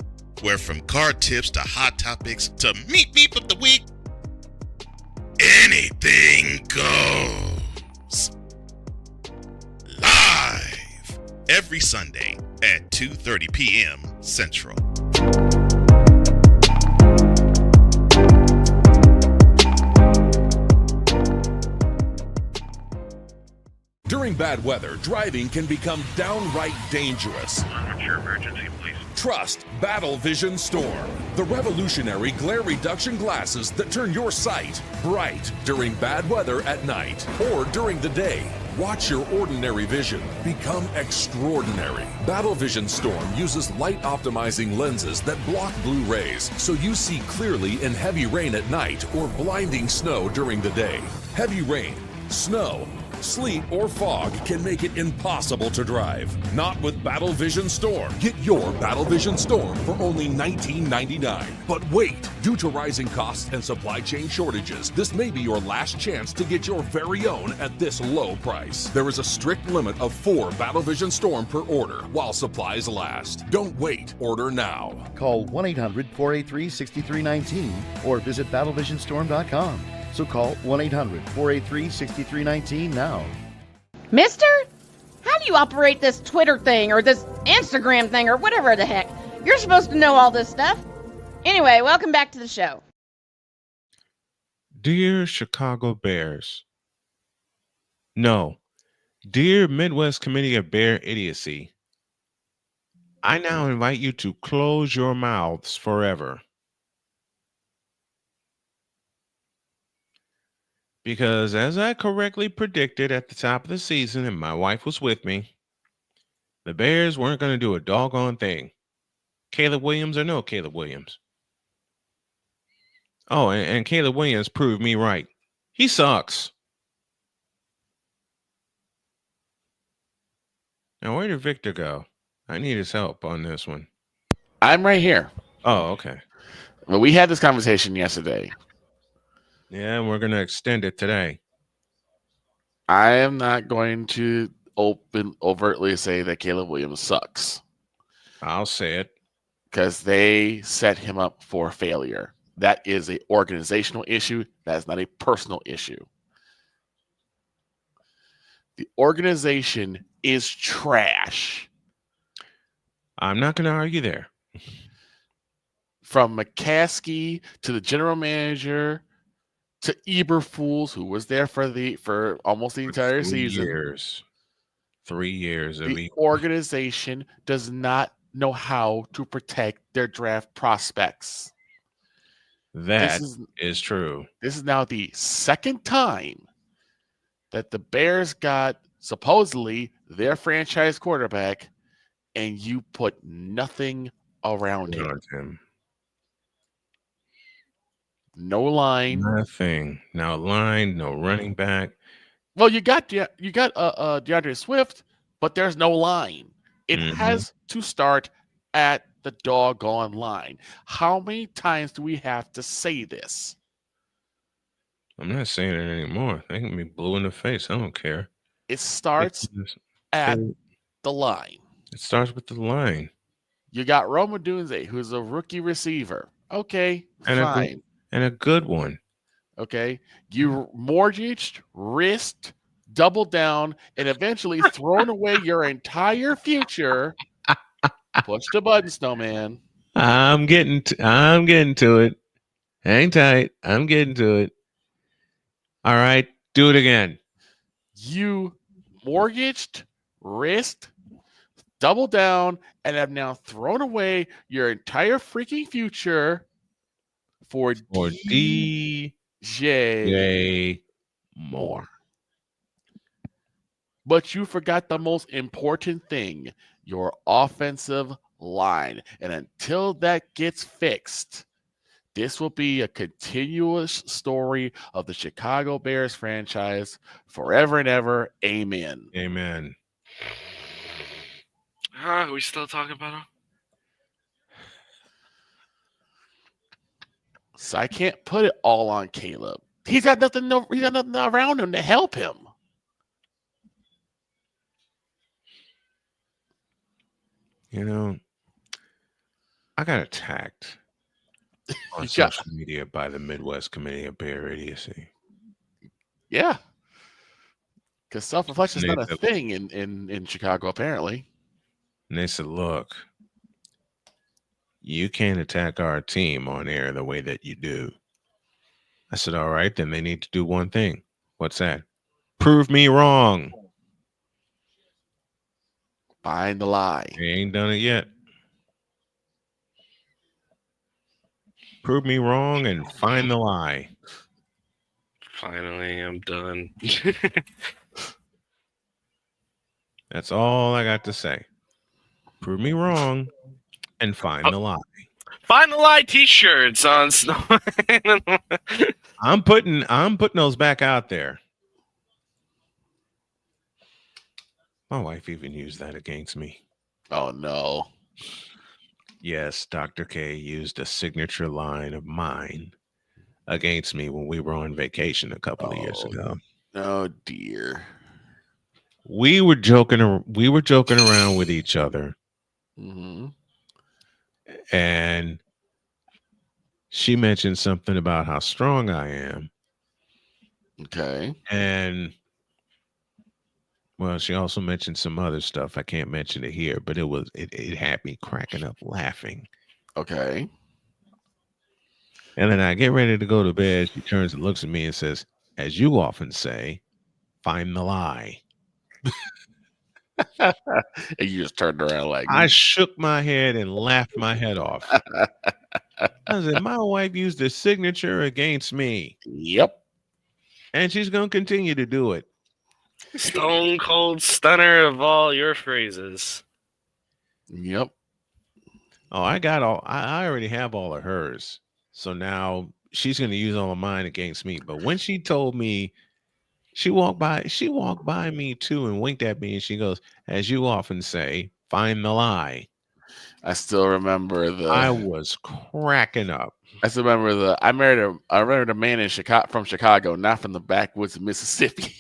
where from card tips to hot topics to meep of the week, anything goes. Live every Sunday at 2:30 p.m. Central. During bad weather, driving can become downright dangerous. What's your emergency, please? Trust Battle Vision Storm, the revolutionary glare reduction glasses that turn your sight bright during bad weather at night or during the day. Watch your ordinary vision become extraordinary. Battle Vision Storm uses light optimizing lenses that block blue rays, so you see clearly in heavy rain at night or blinding snow during the day. Heavy rain, snow, sleet, or fog can make it impossible to drive. Not with Battle Vision Storm. Get your Battle Vision Storm for only $19.99. But wait, due to rising costs and supply chain shortages, this may be your last chance to get your very own at this low price. There is a strict limit of 4 Battle Vision Storm per order while supplies last. Don't wait, order now. Call 1-800-483-6319 or visit battlevisionstorm.com. So call 1-800-483-6319 now. Mister? How do you operate this Twitter thing or this Instagram thing or whatever the heck? You're supposed to know all this stuff. Anyway, welcome back to the show. Dear Chicago Bears. No. Dear Midwest Committee of Bear Idiocy. I now invite you to close your mouths forever. Because as I correctly predicted at the top of the season, and my wife was with me, the Bears weren't going to do a doggone thing. Caleb Williams or no Caleb Williams. Oh, and Caleb Williams proved me right. He sucks. Now, where did Victor go? I need his help on this one. I'm right here. Oh, okay. Well, we had this conversation yesterday. Yeah, and we're going to extend it today. I am not going to overtly say that Caleb Williams sucks. I'll say it. Because they set him up for failure. That is an organizational issue. That is not a personal issue. The organization is trash. I'm not going to argue there. From McCaskey to the general manager to Eberfools, who was there for almost the entire season. 3 years. The organization does not know how to protect their draft prospects. That is true. This is now the second time that the Bears got supposedly their franchise quarterback, and you put nothing around him. No line. Nothing. No line. No running back. Well, you got DeAndre Swift, but there's no line. It has to start at the doggone line. How many times do we have to say this? I'm not saying it anymore. They can be blue in the face. I don't care. It starts at the line. It starts with the line. You got Roma Dunze, who's a rookie receiver. Okay, fine. And a good one. Okay. You mortgaged, risked, doubled down, and eventually thrown away your entire future. Push the button, Snowman. I'm getting to it. Hang tight. I'm getting to it. All right. Do it again. You mortgaged, risked, doubled down, and have now thrown away your entire freaking future for DJ Moore. But you forgot the most important thing, your offensive line. And until that gets fixed, this will be a continuous story of the Chicago Bears franchise forever and ever. Amen. Amen. Are we still talking about him? So I can't put it all on Caleb. He's got nothing around him to help him. You know, I got attacked on social media by the Midwest Committee of Bear Idiocy. Yeah. Because self-reflection is not a thing in Chicago, apparently. And they said, look, you can't attack our team on air the way that you do. I said, all right, then they need to do one thing. What's that? Prove me wrong. Find the lie. They ain't done it yet. Prove me wrong and find the lie. Finally, I'm done. That's all I got to say. Prove me wrong and find the lie. Find the lie t-shirts on Snowman. I'm putting those back out there. My wife even used that against me. Oh no. Yes, Dr. K used a signature line of mine against me when we were on vacation a couple of years ago. Oh dear. We were joking around with each other. Mm-hmm. And she mentioned something about how strong I am. Okay. And well, she also mentioned some other stuff. I can't mention it here, but it had me cracking up laughing. Okay. And then I get ready to go to bed. She turns and looks at me and says, as you often say, find the lie. And you just turned around like I shook my head and laughed my head off. I said, my wife used a signature against me. Yep. And she's going to continue to do it. Stone cold stunner of all your phrases. Yep. Oh, I already have all of hers. So now she's going to use all of mine against me. But when she told me, she walked by me too and winked at me and she goes, as you often say, find the lie. I still remember I was cracking up. I still remember I married a man in Chicago, from Chicago, not from the backwoods of Mississippi.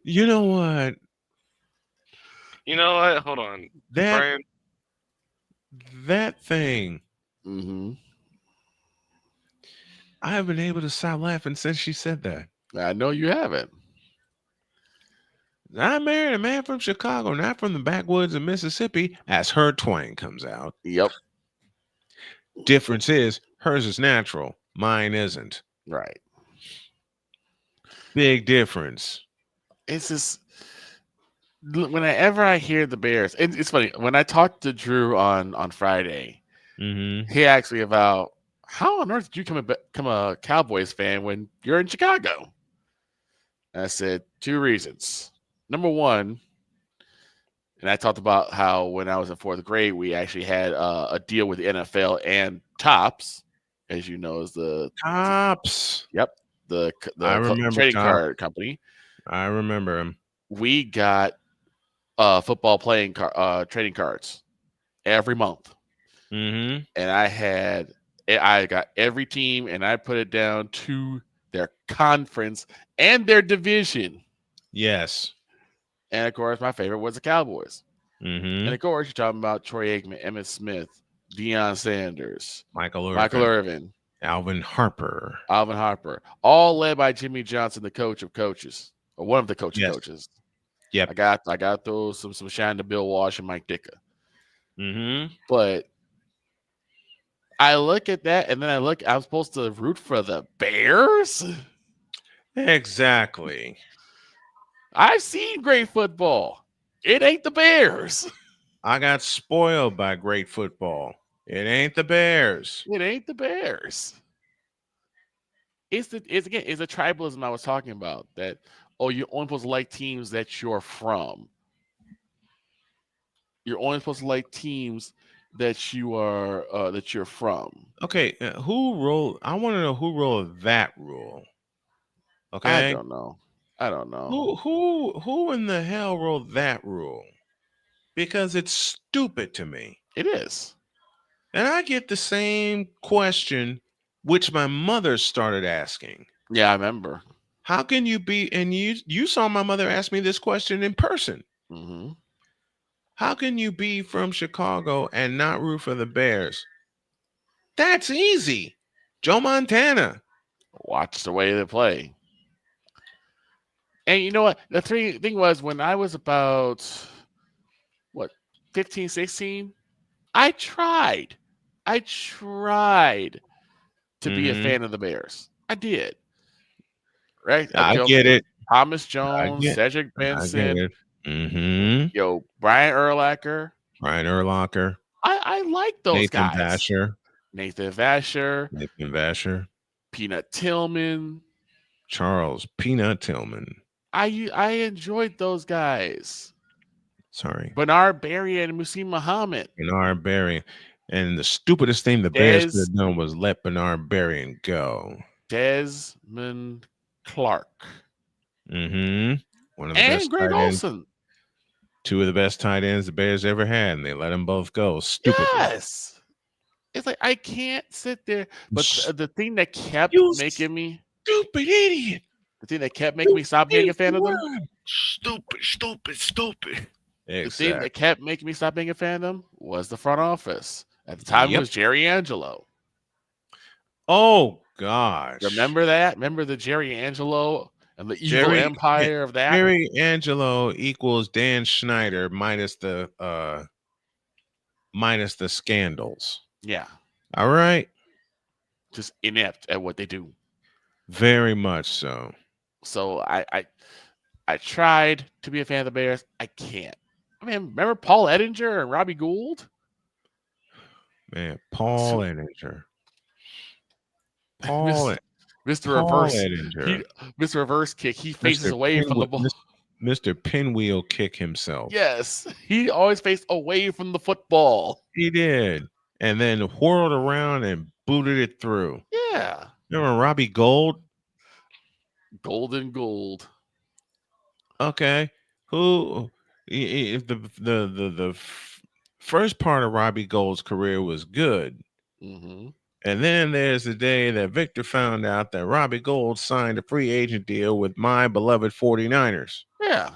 You know what? Hold on. That thing. Mm-hmm. I have been able to stop laughing since she said that. I know you haven't. I married a man from Chicago, not from the backwoods of Mississippi, as her twang comes out. Yep. Difference is hers is natural, mine isn't. Right. Big difference. It's just whenever I hear the Bears, it's funny. When I talked to Drew on Friday, he asked me about how on earth did you become a Cowboys fan when you're in Chicago? And I said 2 reasons. Number one, and I talked about how when I was in 4th grade, we actually had a deal with the NFL and Topps, as you know, is the Topps. Yep, the trading card company. I remember him. We got football trading cards every month, and I got every team, and I put it down to their conference and their division. Yes. And of course, my favorite was the Cowboys. Mm-hmm. And of course, you're talking about Troy Aikman, Emmitt Smith, Deion Sanders, Michael Irvin, Alvin Harper, all led by Jimmy Johnson, the coach of coaches, or one of the coaches. Yep. I got to throw some shine to Bill Walsh and Mike Ditka. Mm-hmm. But I look at that, and then I'm supposed to root for the Bears? Exactly. I've seen great football. It ain't the Bears. I got spoiled by great football. It ain't the Bears. It ain't the Bears. It's the tribalism I was talking about. That you're only supposed to like teams that you're from. You're only supposed to like teams that you're from. Okay, I want to know who rolled that rule. Okay, I don't know. Who in the hell wrote that rule? Because it's stupid to me. It is. And I get the same question which my mother started asking. Yeah, I remember. How can you be, and you saw my mother ask me this question in person. Mm-hmm. How can you be from Chicago and not root for the Bears? That's easy. Joe Montana. Watch the way they play. And you know what? The thing was, when I was about, 15, 16, I tried to be a fan of the Bears. I did. Right? I get it. Thomas Jones, Cedric Benson. Brian Urlacher. I like those guys. Nathan Vasher. Peanut Tillman. Charles Peanut Tillman. I enjoyed those guys. Sorry. Bernard Berry and Musim Muhammad. Bernard Berry. And the stupidest thing the Bears could have done was let Bernard Berry go. Desmond Clark. Mm-hmm. One of the and best Greg Olsen. 2 of the best tight ends the Bears ever had, and they let them both go. Stupid. Yes. It's like I can't sit there. But the thing that kept making me stupid idiot. The thing that kept making me stop being a fan of them. Stupid. Exactly. The thing that kept making me stop being a fan of them was the front office. At the time, it was Jerry Angelo. Oh, gosh. Remember that? Remember the Jerry Angelo and the evil empire of that? Jerry Angelo equals Dan Schneider minus the scandals. Yeah. All right. Just inept at what they do. Very much so. So I tried to be a fan of the Bears. I can't. I mean, remember Paul Ettinger and Robbie Gould? Man, Paul Ettinger. Mr. Reverse kick. He faces away from the ball. Mr. Pinwheel kick himself. Yes. He always faced away from the football. He did. And then whirled around and booted it through. Yeah. Remember Robbie Gould? Golden Gould. Okay. Who if the first part of Robbie Gould's career was good. Mm-hmm. And then there's the day that Victor found out that Robbie Gould signed a free agent deal with my beloved 49ers. Yeah.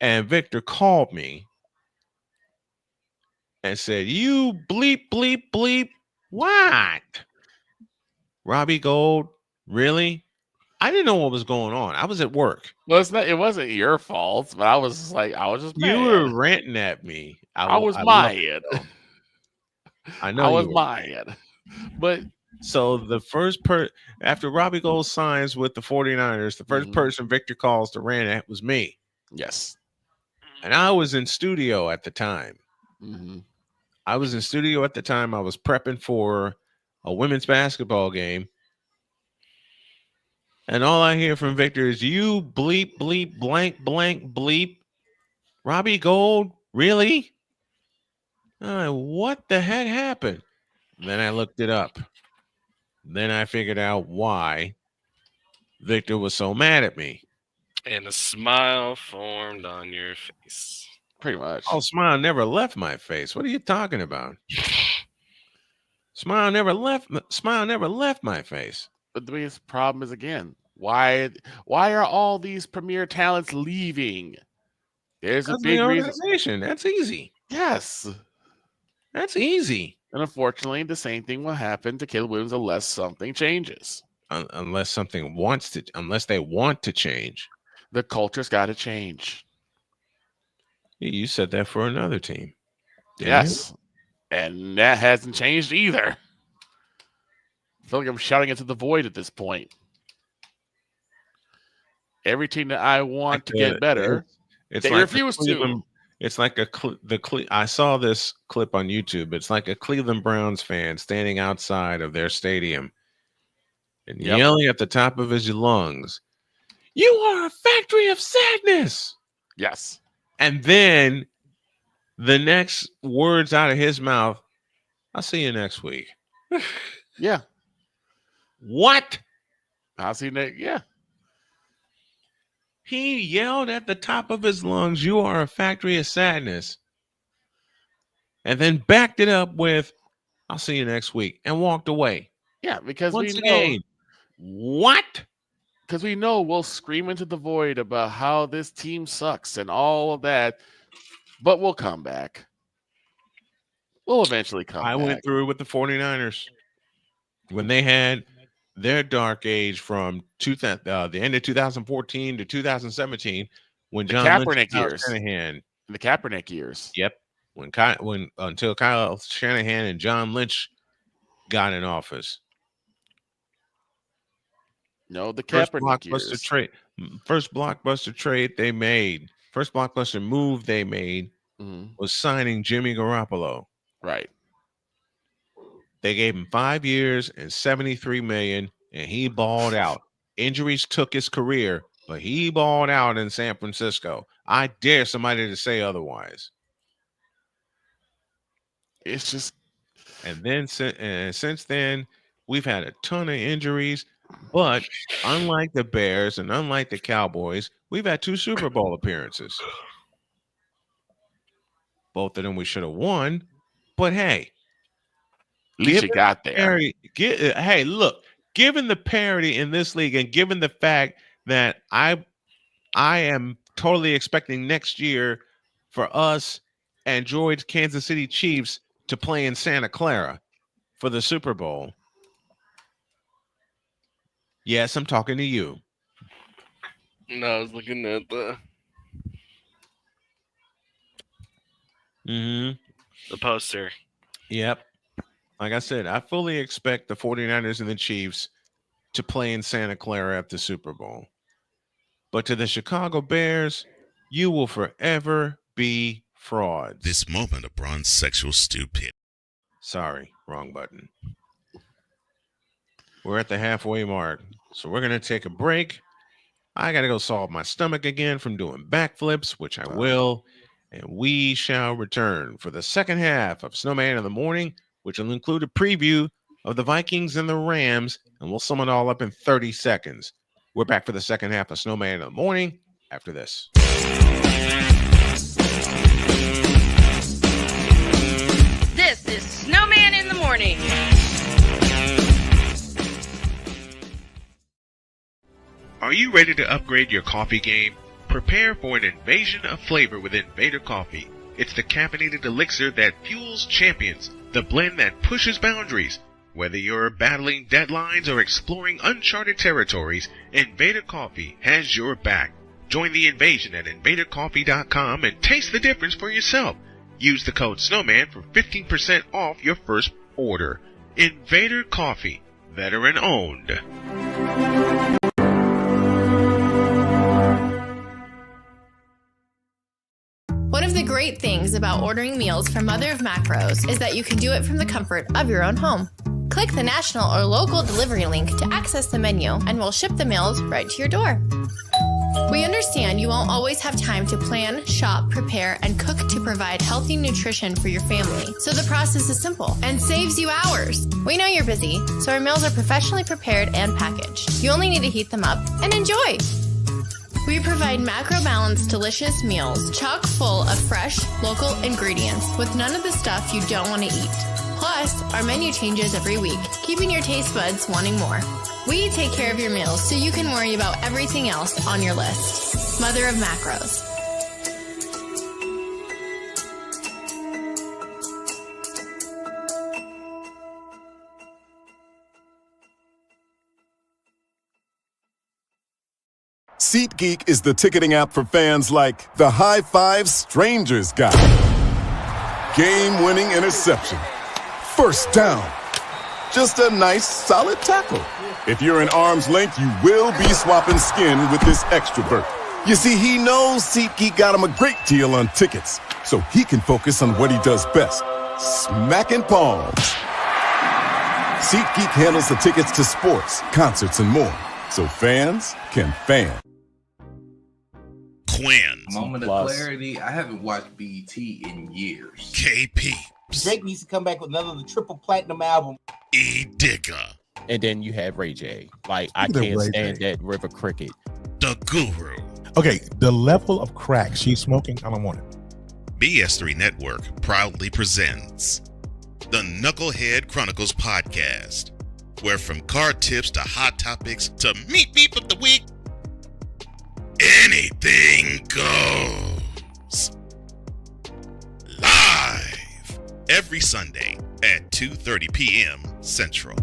And Victor called me and said, "You bleep, bleep, bleep. What? Robbie Gold, really? I didn't know what was going on. I was at work. Well, it wasn't your fault, but I was just mad. You were ranting at me. I was mad. I know I was you were mad. But so the first after Robbie Gold signs with the 49ers, the first person Victor calls to rant at was me. Yes. And I was in studio at the time. I was in studio at the time. I was prepping for a women's basketball game. And all I hear from Victor is, you bleep, bleep, blank, blank, bleep. Robbie Gold, really? What the heck happened? Then I looked it up. Then I figured out why Victor was so mad at me. And a smile formed on your face. Pretty much. Oh, smile never left my face. What are you talking about? Smile never left my face. But the biggest problem is, again, why are all these premier talents leaving? There's a big reason. That's easy. Yes. That's easy. And unfortunately, the same thing will happen to Caleb Williams unless something changes. Unless they want to change. The culture's got to change. You said that for another team. Yes. And that hasn't changed either. I feel like I'm shouting into the void at this point. Every team that I want to get better, they refuse to. It's like I saw this clip on YouTube. It's like a Cleveland Browns fan standing outside of their stadium and yelling at the top of his lungs, "You are a factory of sadness." Yes. And then the next words out of his mouth, "I'll see you next week." Yeah. What? I'll see you next. Yeah. He yelled at the top of his lungs, "You are a factory of sadness." And then backed it up with, "I'll see you next week," and walked away. Yeah, because Once we again, know. What? Because we know we'll scream into the void about how this team sucks and all of that, but we'll come back. We'll eventually come back. I went through with the 49ers when they had their dark age from the end of 2014 to 2017 when John Kaepernick Lynch, years. Shanahan, the Kaepernick years. Yep. Until Kyle Shanahan and John Lynch got in office. No, the Kaepernick years. First blockbuster trade they made, first blockbuster move they made was signing Jimmy Garoppolo. Right. They gave him 5 years and $73 million, and he balled out. Injuries took his career, but he balled out in San Francisco. I dare somebody to say otherwise. It's just, and then since then, we've had a ton of injuries. But unlike the Bears and unlike the Cowboys, we've had 2 Super Bowl appearances. Both of them we should have won, but hey. At least you got there. Hey, look, given the parity in this league and given the fact that I am totally expecting next year for us and Droid's Kansas City Chiefs to play in Santa Clara for the Super Bowl. Yes, I'm talking to you. No, I was looking at the poster. Yep. Like I said, I fully expect the 49ers and the Chiefs to play in Santa Clara at the Super Bowl. But to the Chicago Bears, you will forever be frauds. This moment of bronze sexual stupidity. Sorry, wrong button. We're at the halfway mark, so we're going to take a break. I got to go solve my stomach again from doing backflips, which I will, and we shall return for the second half of Snowman in the Morning, which will include a preview of the Vikings and the Rams, and we'll sum it all up in 30 seconds. We're back for the second half of Snowman in the Morning after this. This is Snowman in the Morning. Are you ready to upgrade your coffee game? Prepare for an invasion of flavor with Invader Coffee. It's the caffeinated elixir that fuels champions, the blend that pushes boundaries. Whether you're battling deadlines or exploring uncharted territories, Invader Coffee has your back. Join the invasion at invadercoffee.com and taste the difference for yourself. Use the code Snowman for 15% off your first order. Invader Coffee, veteran owned. One of the great things about ordering meals from Mother of Macros is that you can do it from the comfort of your own home. Click the national or local delivery link to access the menu, and we'll ship the meals right to your door. We understand you won't always have time to plan, shop, prepare, and cook to provide healthy nutrition for your family, so the process is simple and saves you hours. We know you're busy, so our meals are professionally prepared and packaged. You only need to heat them up and enjoy. We provide macro-balanced, delicious meals chock full of fresh, local ingredients with none of the stuff you don't want to eat. Plus, our menu changes every week, keeping your taste buds wanting more. We take care of your meals so you can worry about everything else on your list. Mother of Macros. SeatGeek is the ticketing app for fans like the High Five Strangers guy. Game-winning interception. First down. Just a nice, solid tackle. If you're in arm's length, you will be swapping skin with this extrovert. You see, he knows SeatGeek got him a great deal on tickets, so he can focus on what he does best, smacking palms. SeatGeek handles the tickets to sports, concerts, and more, so fans can fan. Quinn. Moment of clarity. I haven't watched BT in years. KP. Drake needs to come back with another triple platinum album. E. Digger. And then you have Ray J. Like, I can't stand that River Cricket. The Guru. Okay, the level of crack she's smoking, I don't want it. BS3 Network proudly presents the Knucklehead Chronicles podcast, where from card tips to hot topics to meat beef of the week, anything goes. Live every Sunday at 2:30 p.m. Central.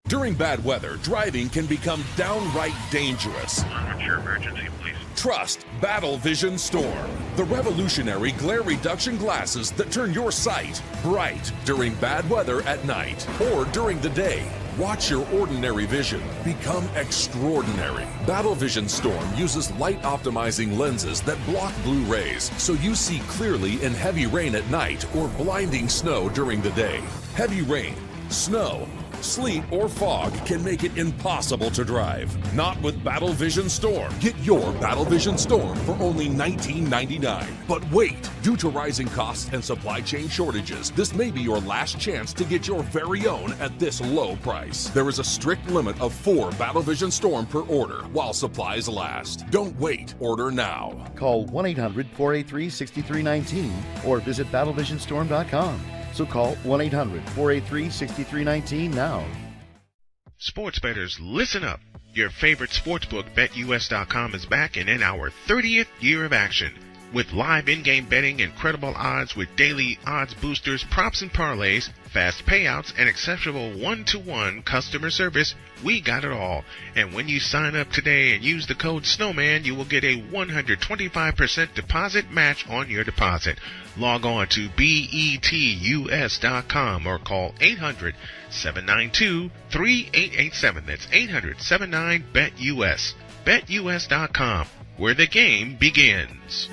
During bad weather, driving can become downright dangerous. What's your emergency, please? Trust Battle Vision Storm, the revolutionary glare reduction glasses that turn your sight bright during bad weather at night or during the day. Watch your ordinary vision become extraordinary. Battle Vision Storm uses light optimizing lenses that block blue rays, so you see clearly in heavy rain at night or blinding snow during the day. Heavy rain, snow, sleet, or fog can make it impossible to drive. Not with Battle Vision Storm. Get your Battle Vision Storm for only $19.99. But wait, due to rising costs and supply chain shortages, this may be your last chance to get your very own at this low price. There is a strict limit of 4 Battle Vision Storm per order while supplies last. Don't wait, order now. Call 1-800-483-6319 or visit battlevisionstorm.com. So call 1-800-483-6319 now. Sports bettors, listen up. Your favorite sportsbook, BetUS.com, is back and in our 30th year of action. With live in-game betting, incredible odds with daily odds boosters, props and parlays, fast payouts, and exceptional one-to-one customer service, we got it all. And when you sign up today and use the code Snowman, you will get a 125% deposit match on your deposit. Log on to BETUS.com or call 800-792-3887. That's 800-79-BET-US. BetUS.com, where the game begins.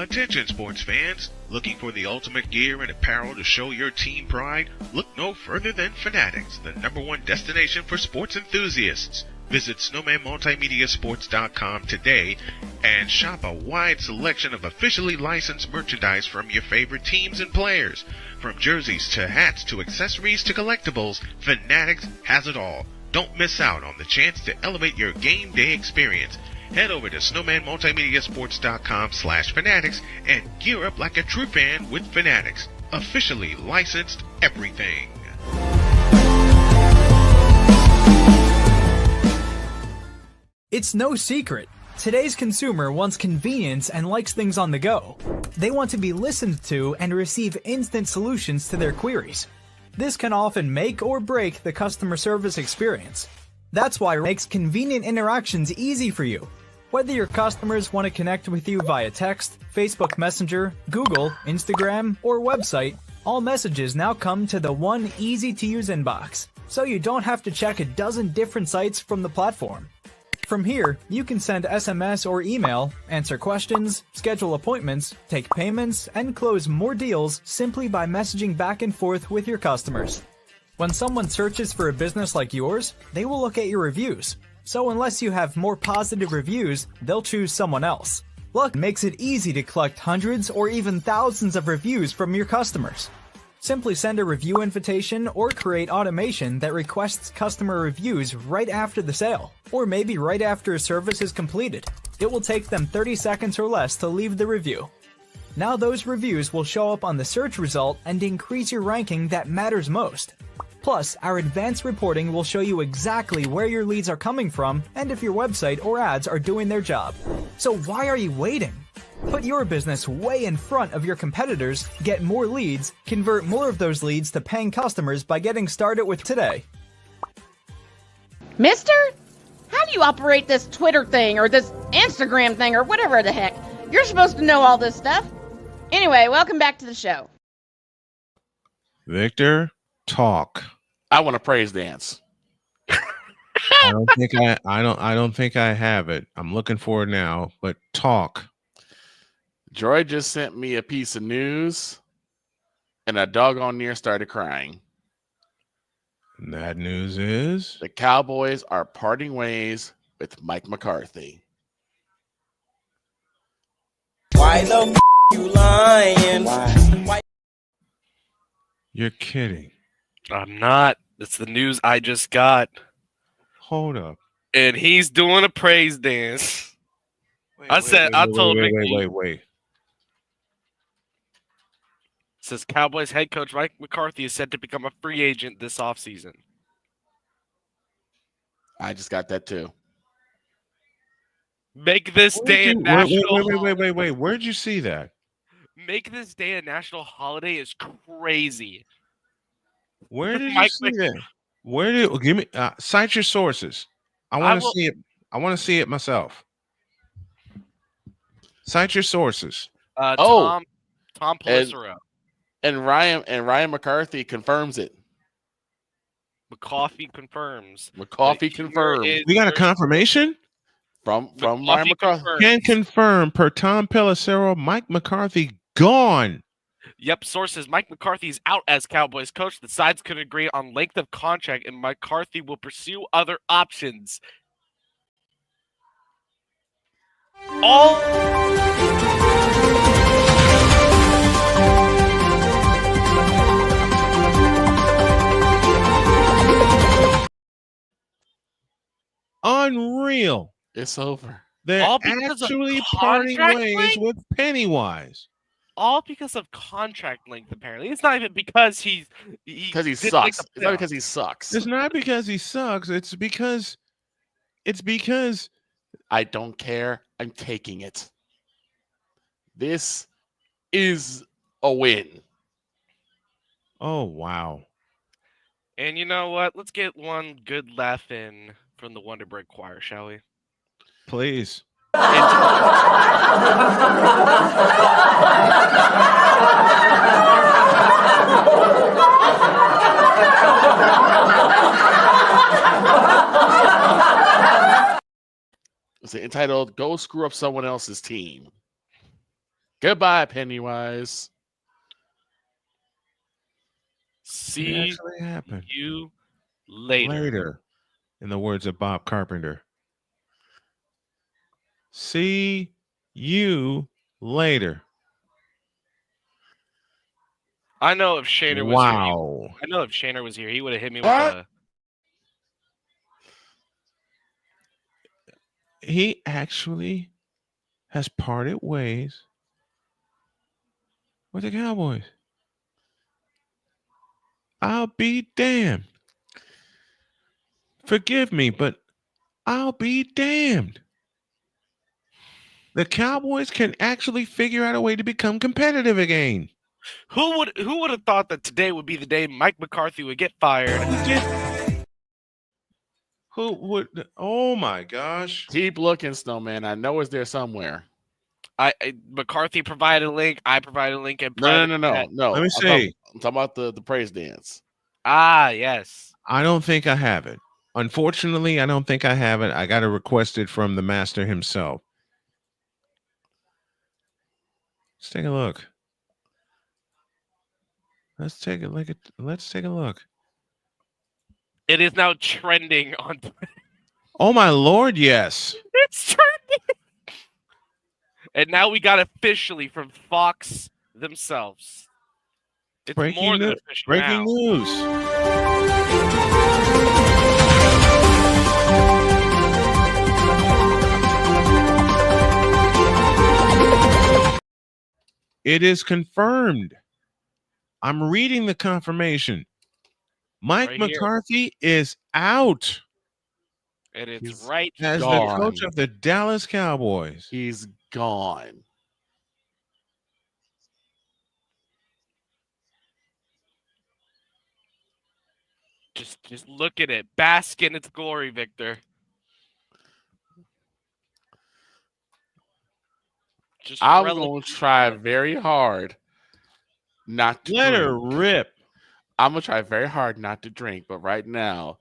Attention sports fans, looking for the ultimate gear and apparel to show your team pride? Look no further than Fanatics, the #1 destination for sports enthusiasts. Visit SnowmanMultimediaSports.com today and shop a wide selection of officially licensed merchandise from your favorite teams and players. From jerseys to hats to accessories to collectibles, Fanatics has it all. Don't miss out on the chance to elevate your game day experience. Head over to SnowmanMultimediaSports.com/Fanatics and gear up like a true fan with Fanatics. Officially licensed everything. It's no secret. Today's consumer wants convenience and likes things on the go. They want to be listened to and receive instant solutions to their queries. This can often make or break the customer service experience. That's why it makes convenient interactions easy for you. Whether your customers want to connect with you via text, Facebook Messenger, Google, Instagram, or website, all messages now come to the one easy-to-use inbox, so you don't have to check a dozen different sites from the platform. From here, you can send SMS or email, answer questions, schedule appointments, take payments, and close more deals simply by messaging back and forth with your customers. When someone searches for a business like yours, they will look at your reviews. So unless you have more positive reviews, they'll choose someone else. Luck makes it easy to collect hundreds or even thousands of reviews from your customers. Simply send a review invitation or create automation that requests customer reviews right after the sale, or maybe right after a service is completed. It will take them 30 seconds or less to leave the review. Now those reviews will show up on the search result and increase your ranking that matters most. Plus, our advanced reporting will show you exactly where your leads are coming from and if your website or ads are doing their job. So why are you waiting? Put your business way in front of your competitors, get more leads, convert more of those leads to paying customers by getting started with today. Mister? How do you operate this Twitter thing or this Instagram thing or whatever the heck? You're supposed to know all this stuff. Anyway, welcome back to the show. Victor, talk. I want a praise dance. I don't think I have it. I'm looking for it now, but talk. Joy just sent me a piece of news, and a doggone near started crying. And that news is the Cowboys are parting ways with Mike McCarthy. Why the you lying? Why? You're kidding. I'm not. It's the news I just got. Hold up. And he's doing a praise dance. I told Vicky. Wait. Says Cowboys head coach Mike McCarthy is set to become a free agent this offseason. I just got that too. Make this day a national. Wait. Where'd you see that? Make this day a national holiday is crazy. Where did you see that? Give me cite your sources. I want to see it. I want to see it myself. Cite your sources. Tom Pelissero. And Ryan McCarthy confirms it. McCarthy confirms. We got a confirmation from Ryan McCarthy. Can confirm per Tom Pelissero, Mike McCarthy gone. Yep, sources Mike McCarthy is out as Cowboys coach. The sides could agree on length of contract, and McCarthy will pursue other options. Unreal. It's over. They're actually parting ways with Pennywise. All because of contract length, apparently. It's not even because he sucks. It's not because he sucks. It's not because he sucks. It's because I don't care. I'm taking it. This is a win. Oh, wow. And you know what? Let's get one good laugh in from the Wonder Break Choir, shall we? Please. It's entitled "Go Screw Up Someone Else's Team." Goodbye, Pennywise. See you later. In the words of Bob Carpenter. See you later. I know if Shaner was here. I know if Shaner was here, he would have hit me with a. He actually has parted ways with the Cowboys. I'll be damned. Forgive me, but I'll be damned. The Cowboys can actually figure out a way to become competitive again. Who would have thought that today would be the day Mike McCarthy would get fired? Who would? Oh my gosh! Keep looking, Snowman. I know it's there somewhere. McCarthy provided a link. I provided a link. And No. Let me see. I'm talking about the praise dance. Ah, yes. I don't think I have it. Unfortunately, I don't think I have it. I got to request it from the master himself. Let's take a look. Let's take a look. It is now trending on Twitter. Oh my Lord, yes. It's trending. And now we got officially from Fox themselves. It's more than official breaking now. news. It is confirmed. I'm reading the confirmation. Mike Right McCarthy is out. And it's He's right as gone. the coach of the Dallas Cowboys. He's gone. Just look at it. Bask in its glory, Victor. I'm going to try very hard not to Let drink. her rip. I'm going to try very hard not to drink, but right now,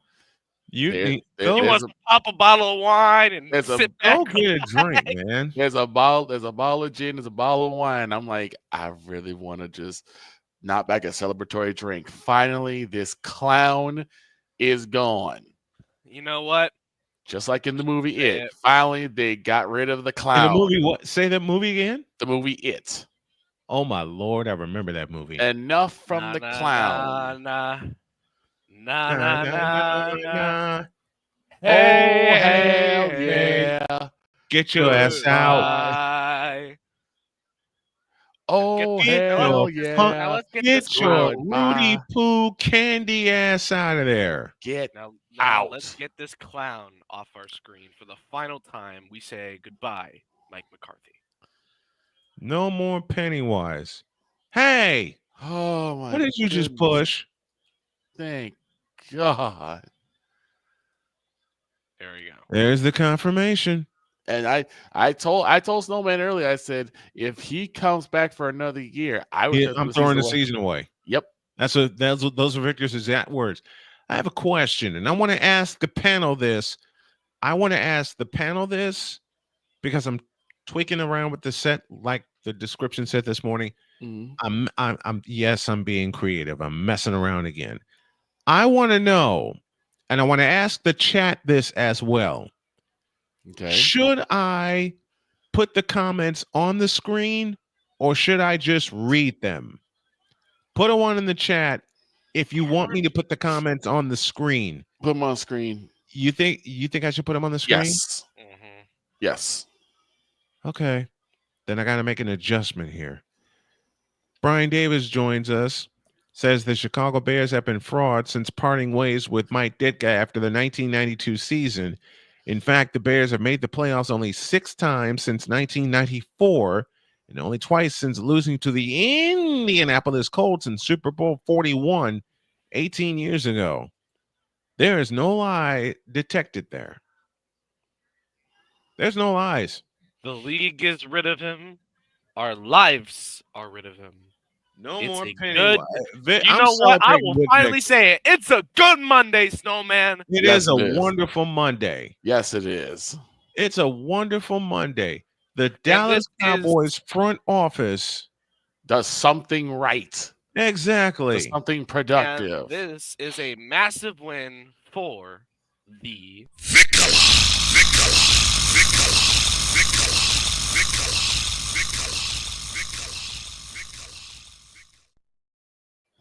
You He wants to pop a bottle of wine and sit back. Go get a drink, man. There's a bottle of gin, there's a bottle of wine. I'm like, I really want to just knock back a celebratory drink. Finally, this clown is gone. You know what? Just like in the movie It. Finally, they got rid of the clown. In the movie, what? Say that movie again? The movie It. Oh my Lord, I remember that movie. Enough from the clown. Nah. Hey, hell yeah. Get your ass out. Oh, hell yeah. Get your Rudy Poo candy ass out of there. Get Now out. let's get this clown off our screen. For the final time, we say goodbye, Mike McCarthy. No more Pennywise. Hey. Oh my What did you just goodness. push? Thank God. There we go. There's the confirmation. And I told Snowman earlier, I said, if he comes back for another year, I'm throwing the season away. Yep. Those are Victor's exact words. I have a question, and I want to ask the panel this. Because I'm tweaking around with the set, like the description said this morning. Mm-hmm. I'm being creative. I'm messing around again. I want to know, and I want to ask the chat this as well. Okay. Should I put the comments on the screen or should I just read them? Put a one in the chat if you want me to put the comments on the screen. Put them on screen. You think I should put them on the screen? Yes. Mm-hmm. Yes. Okay. Then I got to make an adjustment here. Brian Davis joins us. Says the Chicago Bears have been frauds since parting ways with Mike Ditka after the 1992 season. In fact, the Bears have made the playoffs only 6 times since 1994 and only twice since losing to the Indianapolis Colts in Super Bowl 41 18 years ago. There is no lie detected there. There's no lies. The league is rid of him. Our lives are rid of him. No It's more a Pennywise. good. You know what? I will finally say it. It's a good Monday, Snowman. It is a wonderful Monday. Yes, it is. It's a wonderful Monday. The Dallas Cowboys front office does something right. Exactly. Does something productive. And this is a massive win for the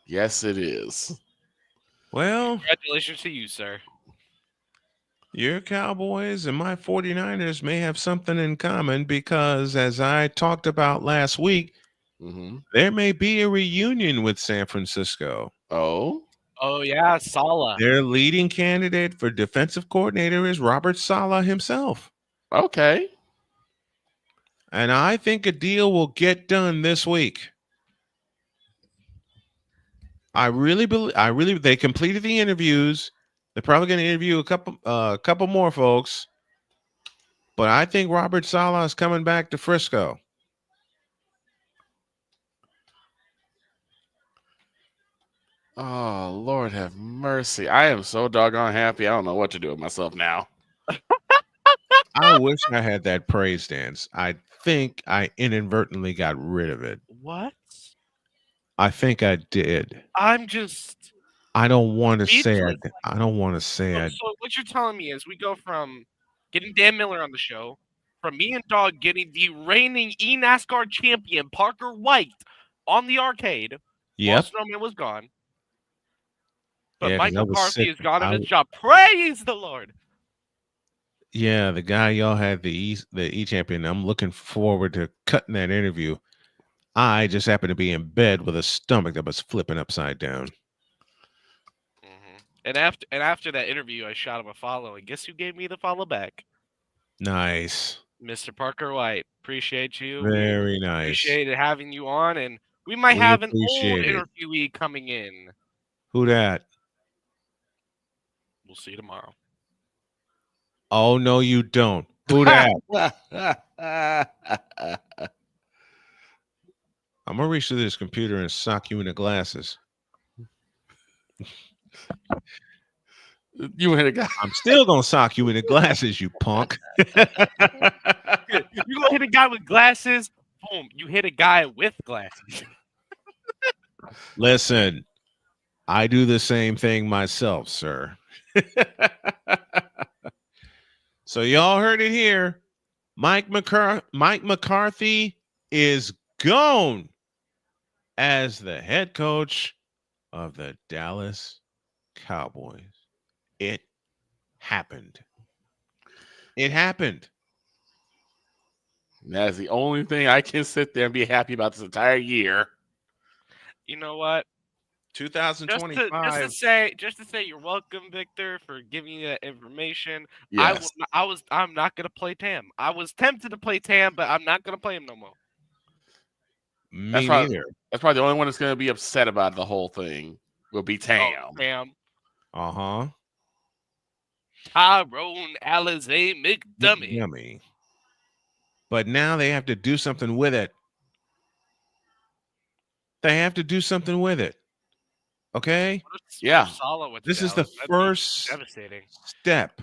Yes, it is. Well, congratulations to you, sir. Your Cowboys and my 49ers may have something in common because, as I talked about last week, there may be a reunion with San Francisco. Oh? Oh yeah, Saleh. Their leading candidate for defensive coordinator is Robert Saleh himself. Okay. And I think a deal will get done this week. I really believe they completed the interviews. They're probably going to interview a couple more folks. But I think Robert Saleh is coming back to Frisco. Oh, Lord have mercy. I am so doggone happy. I don't know what to do with myself now. I wish I had that praise dance. I think I inadvertently got rid of it. What? I think I did. I'm just. I don't want to say speechless. I don't want to say So what you're telling me is we go from getting Dan Miller on the show, from me and Dog getting the reigning eNASCAR champion Parker White on the arcade while Snowman was gone. But Yeah, 'cause Mike I was McCarthy sick. has gone on his job. Praise the Lord. Yeah, the guy y'all had the E champion. I'm looking forward to cutting that interview. I just happened to be in bed with a stomach that was flipping upside down. And after that interview, I shot him a follow, and guess who gave me the follow back? Nice. Mr. Parker White. Appreciate you. Very nice. Appreciated having you on, and we might We have an old appreciate it. interviewee coming in. Who that? We'll see you tomorrow. Oh, no, you don't. Who that? I'm going to reach to this computer and sock you in the glasses. You hit a guy. I'm still going to sock you in the glasses, you punk. You go hit a guy with glasses. Boom. You hit a guy with glasses. Listen, I do the same thing myself, sir. So y'all heard it here. Mike McCarthy is gone as the head coach of the Dallas Cowboys. It happened. It happened. That's the only thing I can sit there and be happy about this entire year. You know what? 2025. Just to say, you're welcome, Victor, for giving you that information. Yes. I'm not gonna play Tam. I was tempted to play Tam, but I'm not gonna play him no more. Me neither. That's probably the only one that's going to be upset about the whole thing. Will be Tam. Oh, Tam. Uh-huh. Tyrone Alizé McDummy. Yummy. But now they have to do something with it. They have to do something with it. Okay? Yeah. This is the first step.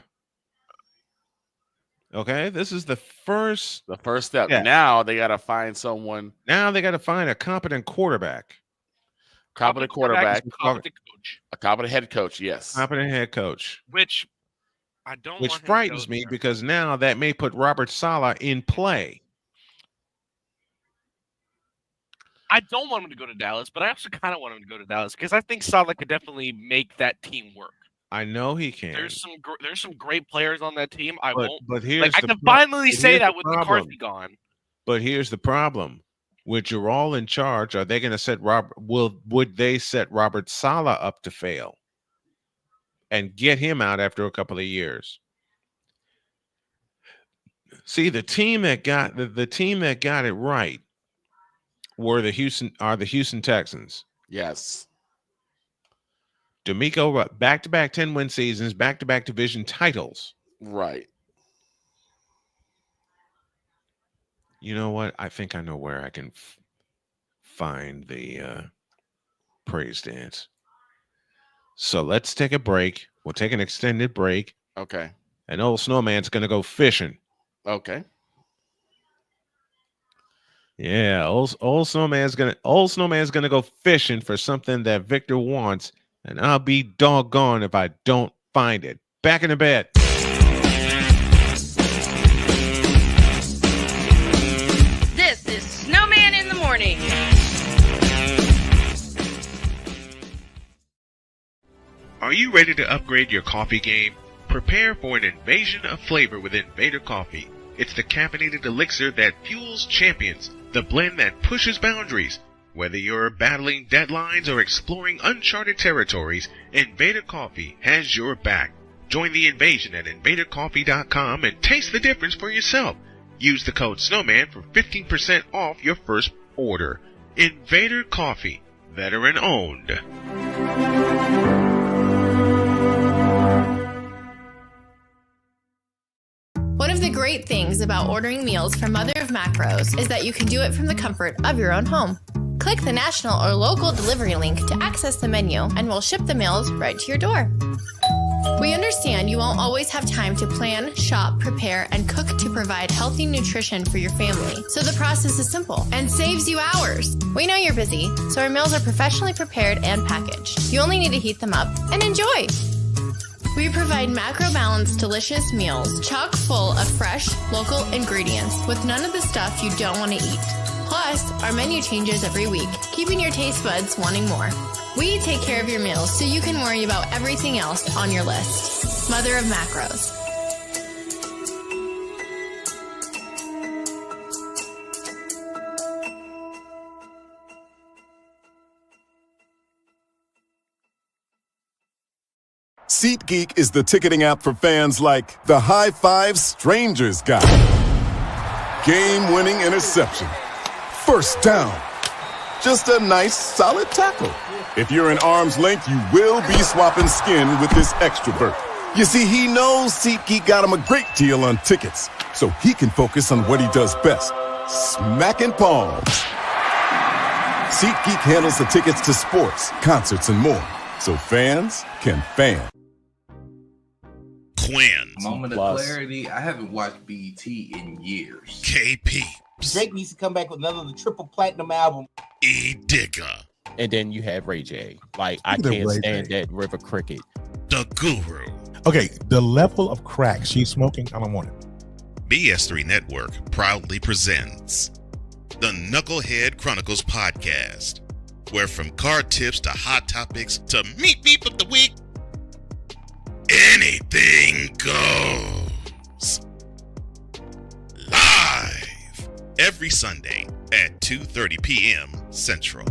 Okay? This is the first step. Now they got to find someone. Now they got to find a competent quarterback. Competent quarterback. Competent coach. A competent head coach, yes. Competent head coach. Which I don't Which want him to frightens go me there. because now that may put Robert Saleh in play. I don't want him to go to Dallas, but I also kind of want him to go to Dallas because I think Saleh could definitely make that team work. I know he can. There's some great players on that team. But here's I the can pro- finally but say here's that the with problem. McCarthy gone. But here's the problem. With Jarrell in charge, are they going to set would they set Robert Saleh up to fail and get him out after a couple of years? See, the team that got it right were the Houston Texans. Yes. D'Amico, back-to-back 10-win seasons, back-to-back division titles. Right. You know what? I think I know where I can find the praise dance. So let's take a break. We'll take an extended break. Okay. And old Snowman's going to go fishing. Okay. Yeah, old Snowman's gonna go fishing for something that Victor wants, and I'll be doggone if I don't find it. Back in the bed. This is Snowman in the Morning. Are you ready to upgrade your coffee game? Prepare for an invasion of flavor with Invader Coffee. It's the caffeinated elixir that fuels champions, the blend that pushes boundaries. Whether you're battling deadlines or exploring uncharted territories, Invader Coffee has your back. Join the invasion at invadercoffee.com and taste the difference for yourself. Use the code Snowman for 15% off your first order. Invader Coffee, veteran owned. One of the great things about ordering meals from Mother of Macros is that you can do it from the comfort of your own home. Click the national or local delivery link to access the menu, and we'll ship the meals right to your door. We understand you won't always have time to plan, shop, prepare, and cook to provide healthy nutrition for your family, so the process is simple and saves you hours. We know you're busy, so our meals are professionally prepared and packaged. You only need to heat them up and enjoy. We provide macro-balanced, delicious meals chock full of fresh, local ingredients with none of the stuff you don't want to eat. Plus, our menu changes every week, keeping your taste buds wanting more. We take care of your meals so you can worry about everything else on your list. Mother of Macros. SeatGeek is the ticketing app for fans like the High Five Strangers guy. Game-winning interception. First down. Just a nice, solid tackle. If you're in arm's length, you will be swapping skin with this extrovert. You see, he knows SeatGeek got him a great deal on tickets, so he can focus on what he does best, smacking palms. SeatGeek handles the tickets to sports, concerts, and more, so fans can fan. Quinn. Moment of clarity. I haven't watched BET in years. KP. Drake needs to come back with another triple platinum album. E Digger. And then you have Ray J. Like, I can't stand that River Cricket. The Guru. Okay, the level of crack she's smoking, I don't want it. BS3 Network proudly presents the Knucklehead Chronicles podcast, where from card tips to hot topics to meep of the week, anything goes. Live every Sunday at 2:30 p.m. Central.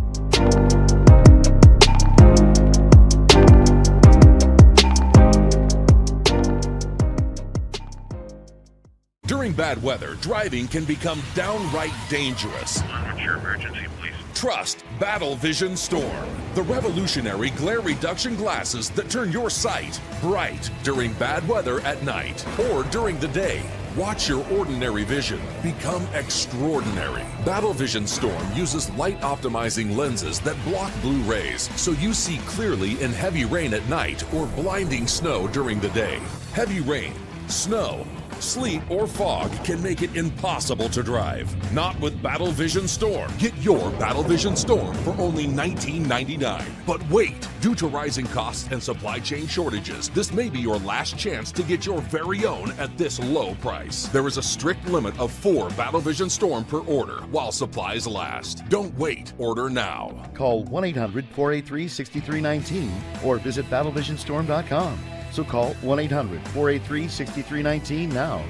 During bad weather, driving can become downright dangerous. What's your emergency, please? Trust Battle Vision Storm, the revolutionary glare reduction glasses that turn your sight bright during bad weather at night or during the day. Watch your ordinary vision become extraordinary. Battle Vision Storm uses light optimizing lenses that block blue rays, so you see clearly in heavy rain at night or blinding snow during the day. Heavy rain, snow, sleet, or fog can make it impossible to drive. Not with Battle Vision Storm. Get your Battle Vision Storm for only $19.99. But wait, due to rising costs and supply chain shortages, this may be your last chance to get your very own at this low price. There is a strict limit of 4 Battle Vision Storm per order while supplies last. Don't wait, order now. Call 1-800-483-6319 or visit battlevisionstorm.com. So call 1-800-483-6319 now.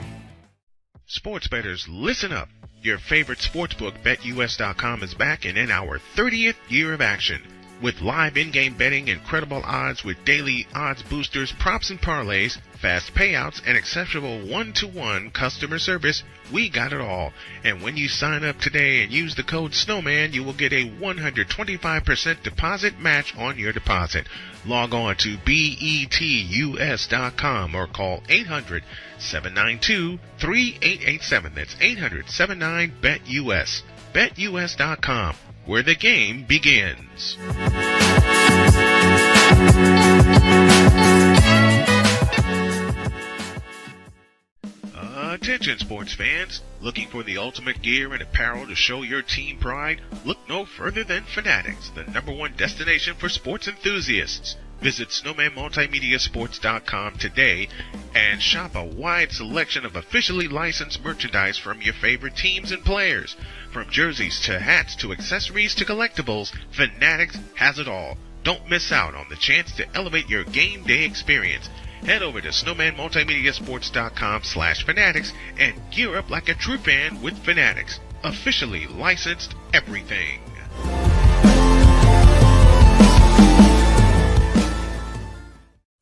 Sports bettors, listen up. Your favorite sportsbook, BetUS.com, is back and in our 30th year of action. With live in-game betting, incredible odds with daily odds boosters, props and parlays, fast payouts, and exceptional one-to-one customer service, we got it all. And when you sign up today and use the code Snowman, you will get a 125% deposit match on your deposit. Log on to BETUS.com or call 800-792-3887. That's 800-79-BET-US. BetUS.com, where the game begins. Attention sports fans, looking for the ultimate gear and apparel to show your team pride? Look no further than Fanatics, the #1 destination for sports enthusiasts. Visit SnowmanMultimediaSports.com today and shop a wide selection of officially licensed merchandise from your favorite teams and players. From jerseys to hats to accessories to collectibles, Fanatics has it all. Don't miss out on the chance to elevate your game day experience. Head over to SnowmanMultimediaSports.com/Fanatics and gear up like a true fan with Fanatics. Officially licensed everything.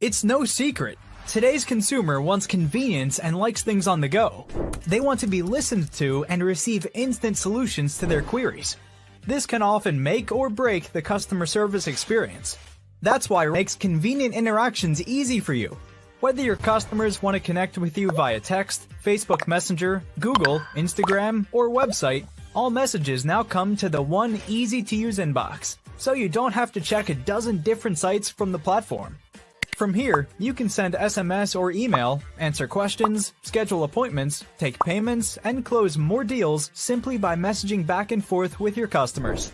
It's no secret. Today's consumer wants convenience and likes things on the go. They want to be listened to and receive instant solutions to their queries. This can often make or break the customer service experience. That's why it makes convenient interactions easy for you. Whether your customers want to connect with you via text, Facebook Messenger, Google, Instagram, or website, all messages now come to the one easy-to-use inbox, so you don't have to check a dozen different sites from the platform. From here, you can send SMS or email, answer questions, schedule appointments, take payments, and close more deals simply by messaging back and forth with your customers.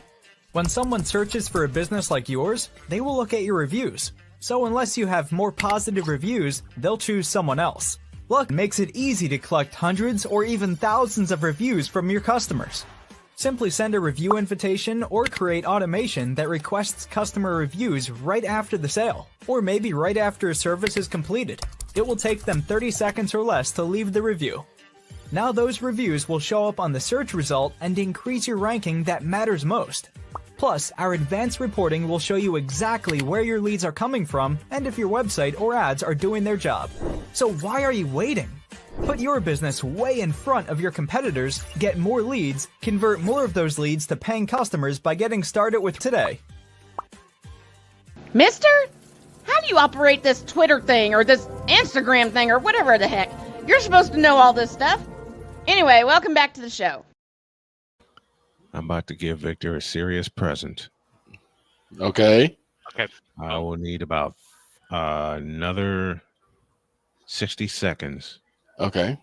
When someone searches for a business like yours, they will look at your reviews. So unless you have more positive reviews, they'll choose someone else. Luck makes it easy to collect hundreds or even thousands of reviews from your customers. Simply send a review invitation or create automation that requests customer reviews right after the sale, or maybe right after a service is completed. It will take them 30 seconds or less to leave the review. Now those reviews will show up on the search result and increase your ranking that matters most. Plus, our advanced reporting will show you exactly where your leads are coming from and if your website or ads are doing their job. So why are you waiting? Put your business way in front of your competitors, get more leads, convert more of those leads to paying customers by getting started with today. Mister? How do you operate this Twitter thing or this Instagram thing or whatever the heck? You're supposed to know all this stuff. Anyway, welcome back to the show. I'm about to give Victor a serious present. Okay. I will need about another 60 seconds. Okay.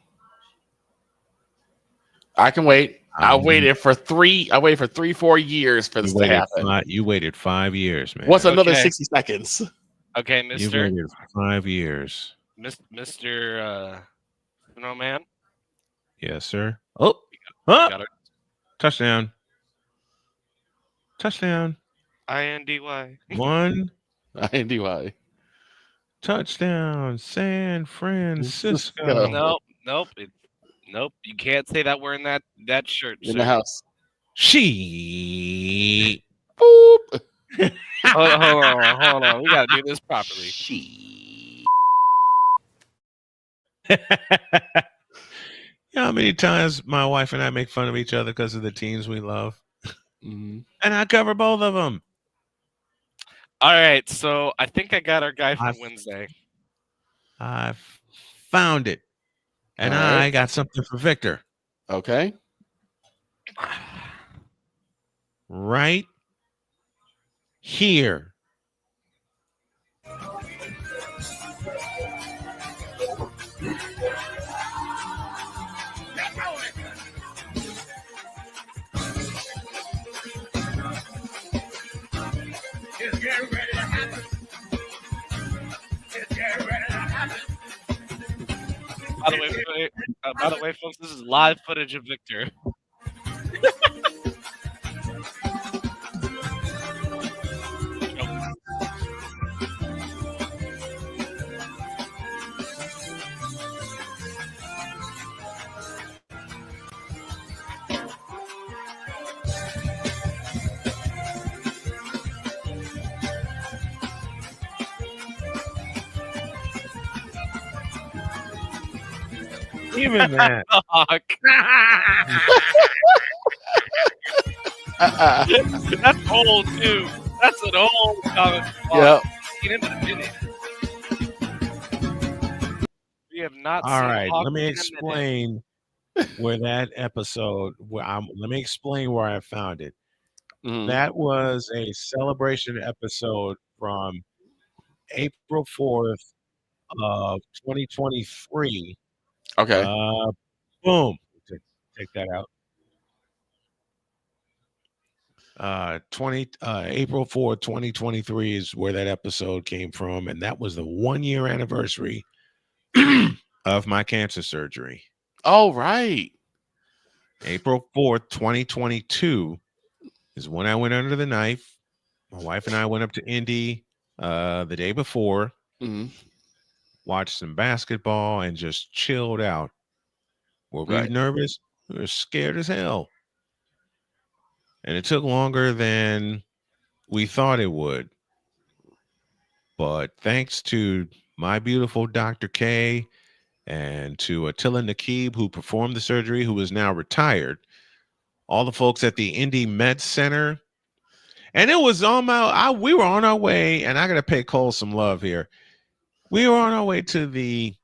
I can wait. I waited for 3-4 years for this to happen. You waited 5 years, man. What's another 60 seconds? Okay, You Mister. waited 5 years. Mr. Snowman. Yes, sir. Got it. Touchdown. Touchdown. INDY. One. INDY. Touchdown, San Francisco. Nope. Nope. You can't say that wearing that shirt. In the house. She. Boop. Hold on. We gotta do this properly. You know how many times my wife and I make fun of each other because of the teams we love? Mm-hmm. And I cover both of them. All right, so I think I got our guy for Wednesday. I found it. And I got something for Victor. Okay. Right here. It's getting ready to happen. It's getting ready to happen. By the way, folks, this is live footage of Victor. Even that. That's old, too. That's an old comment. Yep. We have not All seen right, Hawk let me in a minute. explain where that episode. Let me explain where I found it. Mm-hmm. That was a celebration episode from April 4th of 2023. Okay. Boom. Take that out. April 4th, 2023 is where that episode came from, and that was the 1-year anniversary of my cancer surgery. Oh, right. April 4th, 2022 is when I went under the knife. My wife and I went up to Indy the day before, watched some basketball, and just chilled out. Were we nervous? We were scared as hell. And it took longer than we thought it would. But thanks to my beautiful Dr. K and to Attila Nakib, who performed the surgery, who is now retired, all the folks at the Indy Med Center, and it was on we were on our way, and I got to pay Cole some love here. We were on our way to the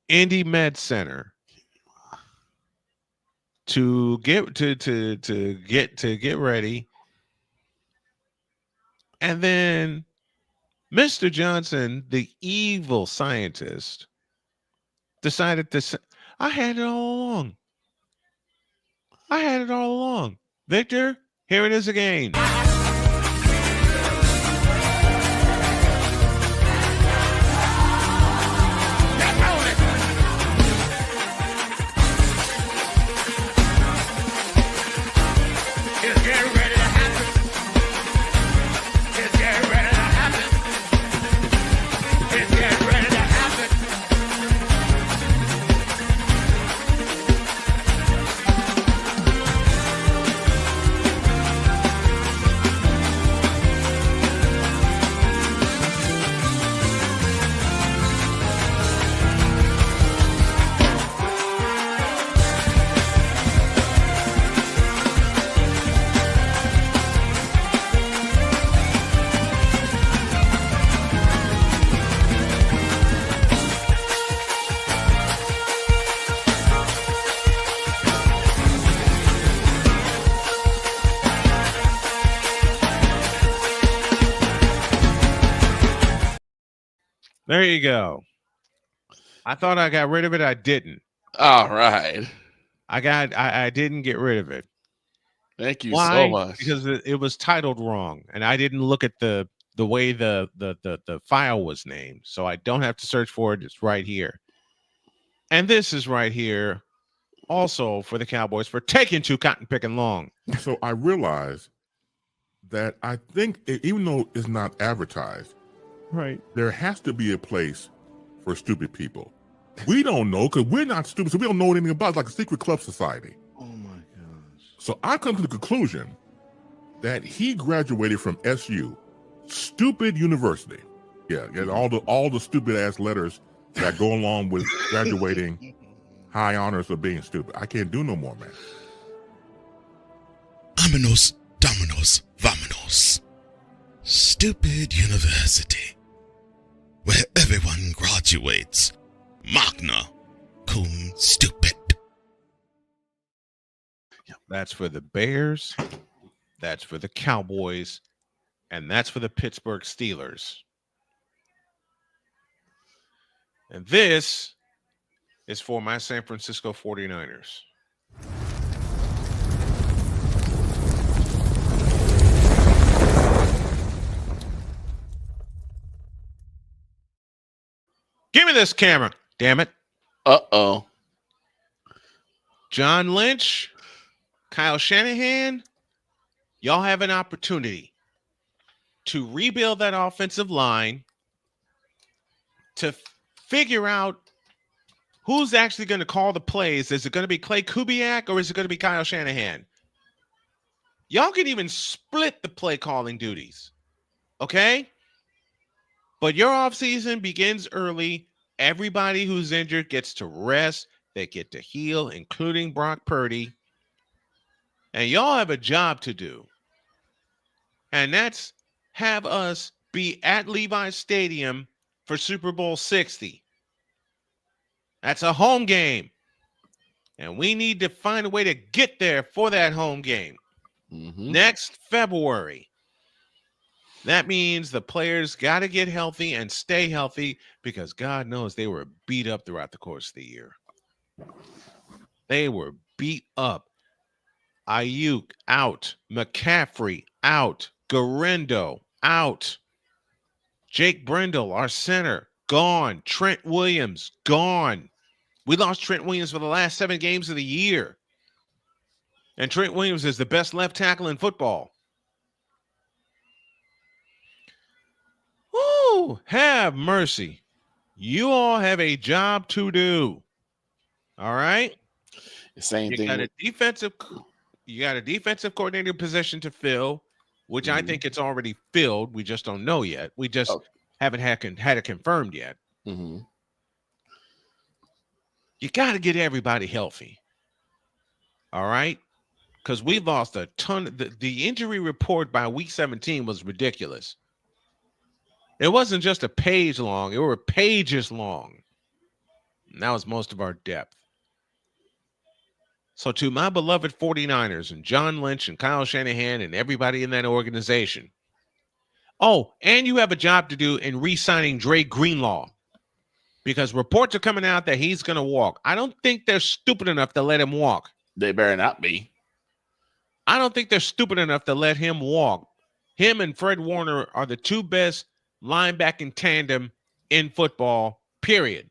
Indy Med Center to get ready, and then Mr. Johnson, the evil scientist, decided to. I had it all along. Victor, here it is again. There you go. I thought I got rid of it. I didn't. All right. I didn't get rid of it. Thank you Why? so much. Because it was titled wrong, and I didn't look at the way the file was named, so I don't have to search for it. It's right here, and this is right here, also for the Cowboys for taking too cotton picking long. So I realized that I think even though it's not advertised, right, there has to be a place for stupid people. We don't know because we're not stupid, so we don't know anything about it. It's like a secret club society. Oh my gosh. So I come to the conclusion that he graduated from SU, stupid university. Yeah, all the stupid ass letters that go along with graduating high honors of being stupid. I can't do no more, man. Vámonos, dominos, vámonos. Stupid university, where everyone graduates magna cum stupid. That's for the Bears, that's for the Cowboys, and that's for the Pittsburgh Steelers. And this is for my San Francisco 49ers. Give me this camera, damn it. Uh-oh. John Lynch, Kyle Shanahan, y'all have an opportunity to rebuild that offensive line, to figure out who's actually going to call the plays. Is it going to be Clay Kubiak or is it going to be Kyle Shanahan? Y'all can even split the play calling duties, okay? But your offseason begins early. Everybody who's injured gets to rest. They get to heal, including Brock Purdy. And y'all have a job to do. And that's have us be at Levi's Stadium for Super Bowl 60. That's a home game. And we need to find a way to get there for that home game. Next February. That means the players got to get healthy and stay healthy because God knows they were beat up throughout the course of the year. They were beat up. Ayuk out. McCaffrey out. Garendo out. Jake Brendel, our center, gone. Trent Williams, gone. We lost Trent Williams for the last 7 games of the year. And Trent Williams is the best left tackle in football. Woo, have mercy. You all have a job to do. All right? Same thing. You got a defensive coordinator position to fill. which I think it's already filled. We just don't know yet. We just haven't had it confirmed yet. Mm-hmm. You got to get everybody healthy. All right? Because we lost a ton. The injury report by week 17 was ridiculous. It wasn't just a page long. It were pages long. And that was most of our depth. So to my beloved 49ers and John Lynch and Kyle Shanahan and everybody in that organization. Oh, and you have a job to do in re-signing Dre Greenlaw. Because reports are coming out that he's going to walk. I don't think they're stupid enough to let him walk. They better not be. I don't think they're stupid enough to let him walk. Him and Fred Warner are the two best linebacking tandem in football, period.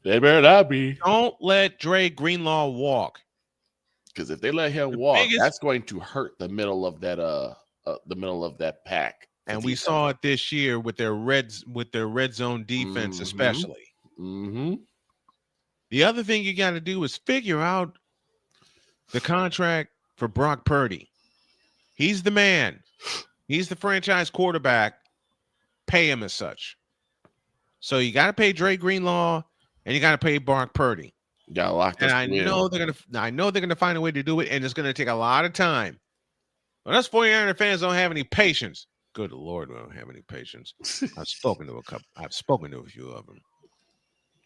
They better not be. Don't let Dre Greenlaw walk. Because if they let him walk, that's going to hurt the middle of that pack. And we saw it this year with their red zone defense, especially. Mm-hmm. The other thing you got to do is figure out the contract for Brock Purdy. He's the man. He's the franchise quarterback. Pay him as such. So you got to pay Dre Greenlaw and you got to pay Brock Purdy. You got to lock this. And I know they're gonna find a way to do it, and it's gonna take a lot of time. But us 49er fans don't have any patience. Good Lord, we don't have any patience. I've spoken to a few of them.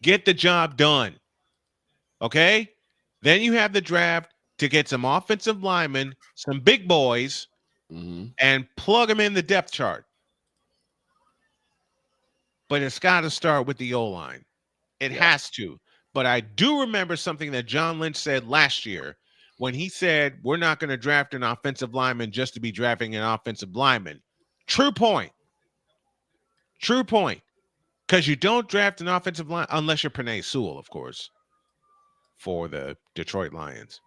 Get the job done. Okay? Then you have the draft to get some offensive linemen, some big boys, and plug them in the depth chart. But it's got to start with the O-line. It has to. But I do remember something that John Lynch said last year when he said, we're not going to draft an offensive lineman just to be drafting an offensive lineman. True point. True point. Because you don't draft an offensive line unless you're Penei Sewell, of course, for the Detroit Lions.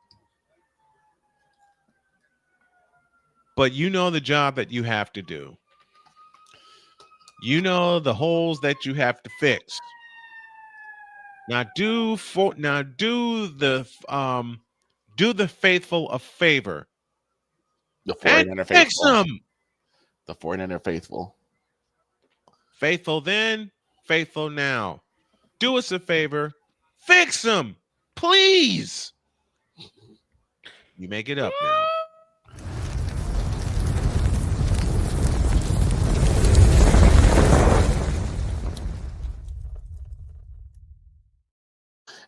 But you know the job that you have to do. You know the holes that you have to fix. Now do the faithful a favor. The 49er faithful. Fix them. The 49er faithful. Faithful then, faithful now. Do us a favor. Fix them, please. You make it up now.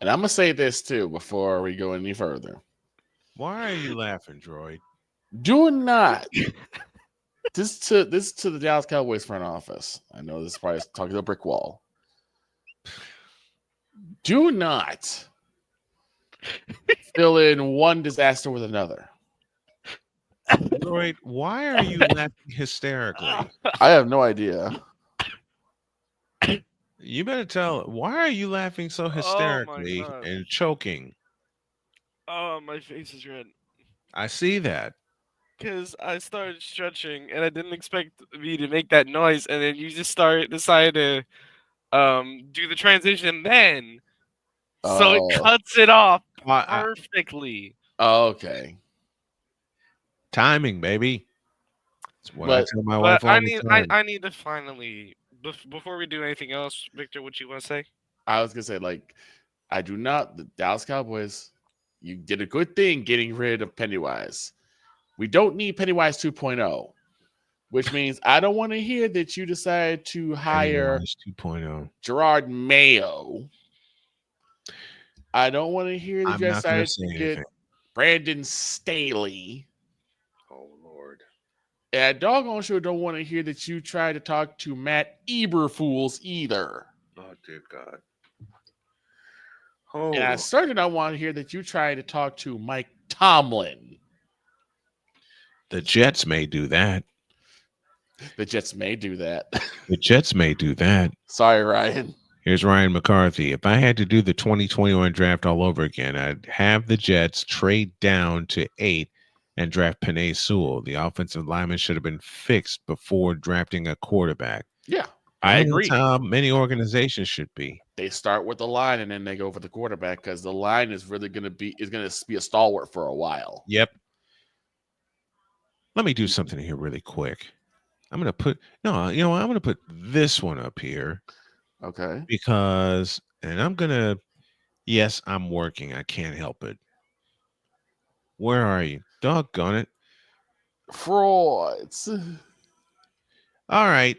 And I'm gonna say this too before we go any further. Why are you laughing, Droid? Do not. This to the Dallas Cowboys front office. I know this is probably talking to a brick wall. Do not fill in one disaster with another. Droid, why are you laughing hysterically? I have no idea. You better tell. Why are you laughing so hysterically and choking? Oh, my face is red. I see that. Because I started stretching and I didn't expect me to make that noise, and then you just decided to do the transition then. So it cuts it off perfectly. Okay. Timing, baby. That's what I tell my wife all the time. I need to finally, before we do anything else, Victor, what you want to say? I was gonna say, the Dallas Cowboys, you did a good thing getting rid of Pennywise. We don't need Pennywise 2.0, which means I don't want to hear that you decided to hire Pennywise 2.0. Gerard Mayo. I don't want to hear that you decided to get Brandon Staley. Oh, Lord. And I doggone sure don't want to hear that you tried to talk to Matt Eberfools either. Oh, dear God. Oh. And I certainly don't want to hear that you tried to talk to Mike Tomlin. The Jets may do that. The Jets may do that. The Jets may do that. Sorry, Ryan. Here's Ryan McCarthy. If I had to do the 2021 draft all over again, I'd have the Jets trade down to 8 and draft Penei Sewell. The offensive lineman should have been fixed before drafting a quarterback. Yeah, I agree. That's how many organizations should be. They start with the line and then they go for the quarterback because the line is really going to be a stalwart for a while. Yep. let me do something here really quick. I'm gonna put I'm gonna put this one up here. Okay. Because yes, I'm working. I can't help it. Where are you? Doggone it. Frauds. All right.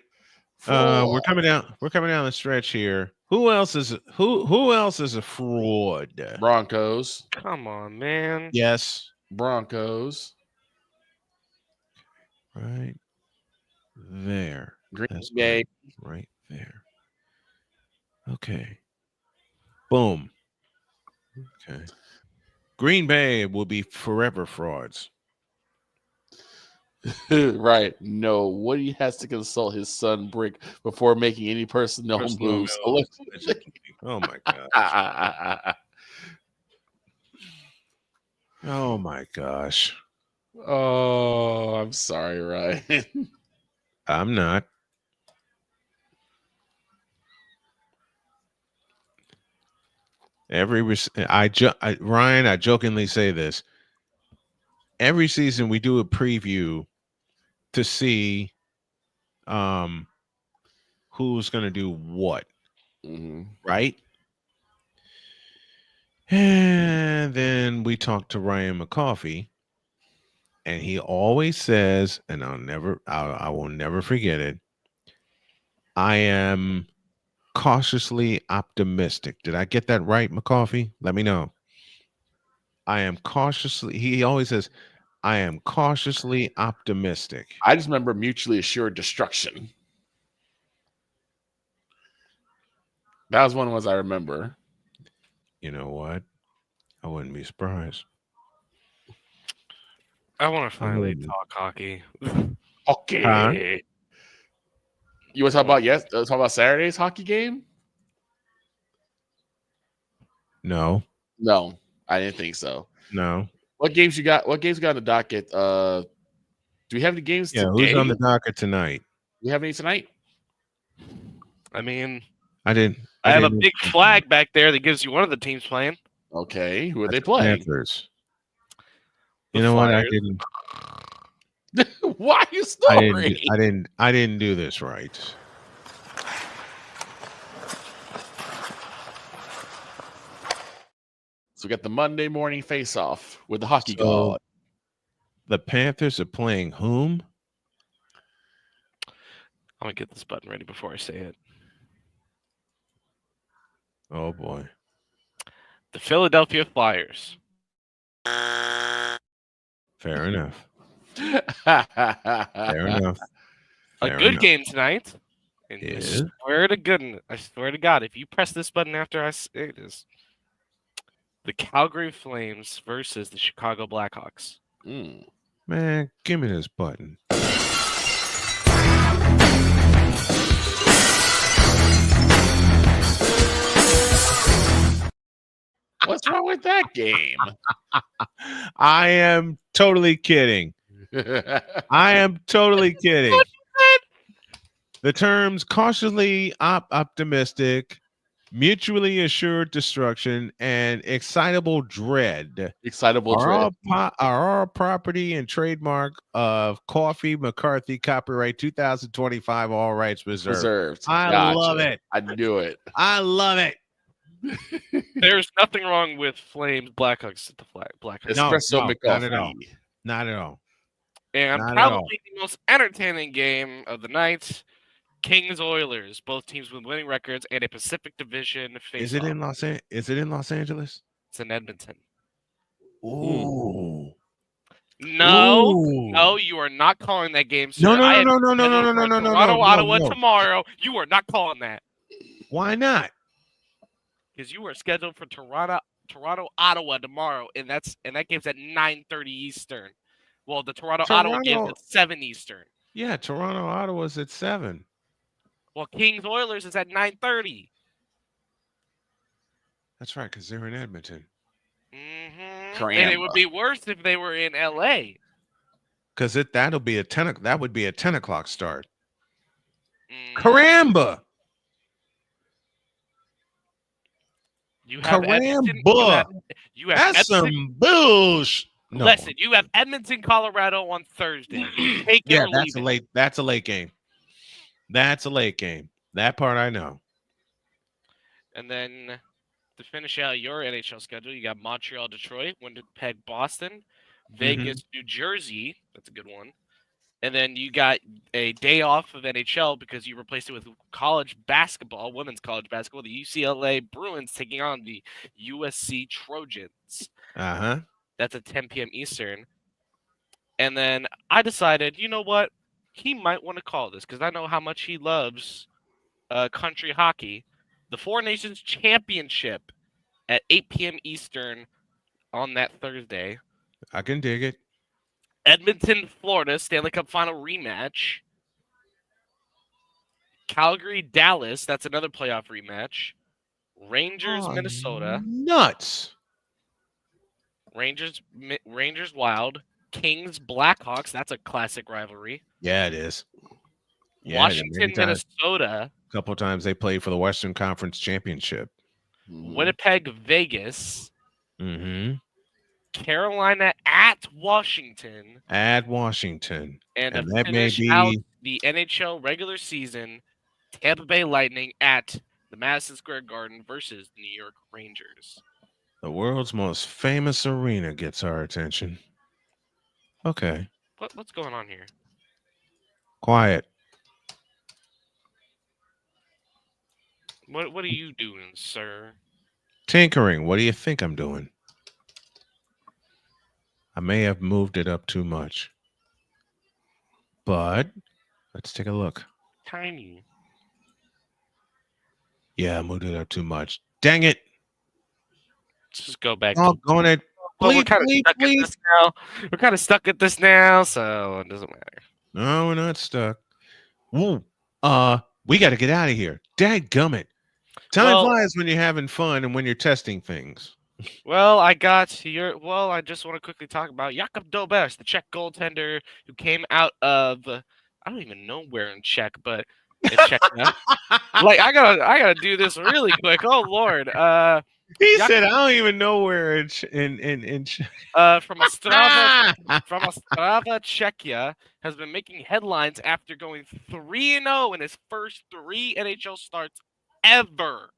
We're coming down the stretch here. Who else is a fraud? Broncos. Come on, man. Yes. Broncos. Right there. Green That's Bay. right there. Okay. Boom. Okay. Green Bay will be forever frauds. Right. No, Woody has to consult his son Brick before making any personnel moves. Oh my gosh. Oh my gosh. Oh, I'm sorry, Ryan. I'm not. Ryan, I jokingly say this. Every season we do a preview to see who's going to do what. Right? And then we talk to Ryan McCoffey, and he always says, and I will never forget it, I am cautiously optimistic. Did I get that right, McCoffey? Let me know. He always says, I am cautiously optimistic. I just remember mutually assured destruction. That was one of the ones I remember. You know what? I wouldn't be surprised. I want to finally talk hockey. Hockey. Huh? You want to talk about Saturday's hockey game? No, I didn't think so. No. What games you got? What games you got on the docket? Do we have any games today? Who's on the docket tonight? Do we have any tonight? I mean, I have a big flag back there that gives you one of the teams playing. Okay, who are they playing? Panthers. You know what? I didn't. Why are you snoring? I didn't do this right. So we got the Monday morning face-off with the hockey god. The Panthers are playing whom? I'm gonna get this button ready before I say it. Oh boy. The Philadelphia Flyers. Fair enough. Fair enough. A good game tonight. And I swear to God, if you press this button after I say this, the Calgary Flames versus the Chicago Blackhawks. Man, give me this button. What's wrong with that game? I am totally kidding. I am totally kidding. The terms cautiously optimistic, mutually assured destruction, and excitable dread are our property and trademark of Coffee McCarthy, copyright 2025, all rights reserved. I love it. I knew it. I love it. There's nothing wrong with Flames Blackhawks at the Blackhawks. Espresso not at all. Not at all. And Not at probably the most entertaining game of the night, Kings Oilers. Both teams with winning records and a Pacific Division face-off. Is it in Los Angeles? It's in Edmonton. Ooh. No, you are not calling that game, sir. No. Toronto, Ottawa tomorrow. You are not calling that. Why not? Because you are scheduled for Toronto, Ottawa tomorrow, and that game's at 9:30 Eastern. Well, the Toronto Ottawa game's at 7 Eastern. Yeah, Toronto Ottawa's at 7. Well, Kings Oilers is at 9:30. That's right, because they're in Edmonton. Mm-hmm. And it would be worse if they were in LA. Because that would be a 10 o'clock start. Caramba! You have Caramba! You have That's some bullshit. No. Listen, you have Edmonton, Colorado on Thursday. Take it Yeah, or leave it. That's a late game. That's a late game. That part I know. And then to finish out your NHL schedule, you got Montreal, Detroit, Winnipeg, Boston, Vegas, New Jersey. That's a good one. And then you got a day off of NHL because you replaced it with college basketball, women's college basketball. The UCLA Bruins taking on the USC Trojans. Uh-huh. That's at 10 p.m. Eastern. And then I decided, you know what? He might want to call this because I know how much he loves country hockey. The Four Nations Championship at 8 p.m. Eastern on that Thursday. I can dig it. Edmonton, Florida, Stanley Cup Final rematch. Calgary, Dallas, that's another playoff rematch. Rangers, Minnesota. Nuts. Rangers, Wild. Kings, Blackhawks, that's a classic rivalry. Yeah, it is. Yeah, Washington, Minnesota. A couple times they played for the Western Conference Championship. Winnipeg, Vegas. Mm-hmm. Carolina at Washington. At Washington. And to that may finish be out the NHL regular season, Tampa Bay Lightning at the Madison Square Garden versus the New York Rangers. the world's most famous arena gets our attention. Okay. What's going on here? Quiet. What are you doing, sir? Tinkering. What do you think I'm doing? I may have moved it up too much. But let's take a look. Tiny. Yeah, I moved it up too much. Dang it. Let's just go back. Oh, going at we're kind of stuck at this now. We're kind of stuck at this now, so it doesn't matter. No, we're not stuck. Woo. We got to get out of here. Dadgummit. Time flies when you're having fun and when you're testing things. Well, I just want to quickly talk about Jakub Dobeš, the Czech goaltender who came out of I don't even know where in Czech, but in Czech. Like I gotta do this really quick. Oh Lord. He said I don't even know where in from Ostrava, Czechia, has been making headlines after going 3-0 in his first 3 NHL starts ever.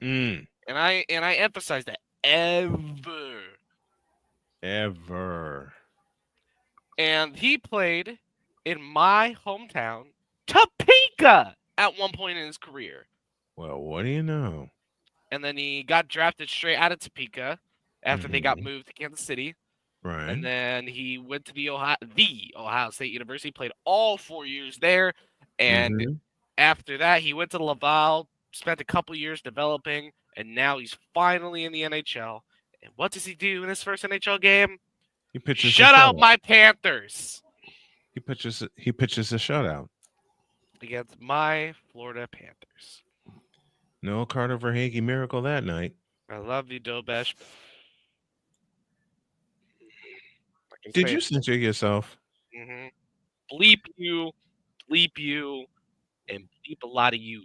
And I emphasize that ever. And he played in my hometown, Topeka, at one point in his career. Well, what do you know? And then he got drafted straight out of Topeka after they got moved to Kansas City. Right. And then he went to the Ohio State University, played all 4 years there. And after that, he went to Laval, spent a couple years developing, and now he's finally in the NHL. And what does he do in his first NHL game? He pitches Shut out my Panthers. He pitches a shutout against my Florida Panthers. No Carter Verhaeghe miracle that night. I love you, Dobeš. Did you censor yourself? Bleep you, and bleep a lot of you.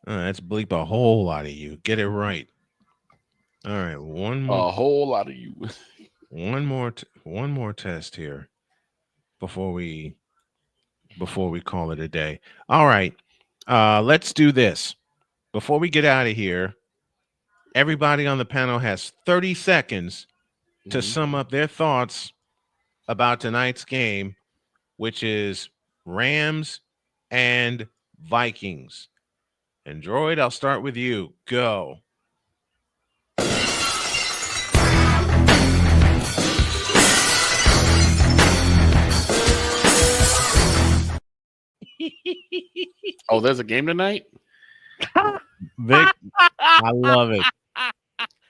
That's bleep a whole lot of you. Get it right. All right, one more. A whole lot of you. one more test here before we call it a day. All right, let's do this before we get out of here. Everybody on the panel has 30 seconds to sum up their thoughts about tonight's game, which is Rams and Vikings. And Droid, I'll start with you. Go. Oh, there's a game tonight? Vic, I love it.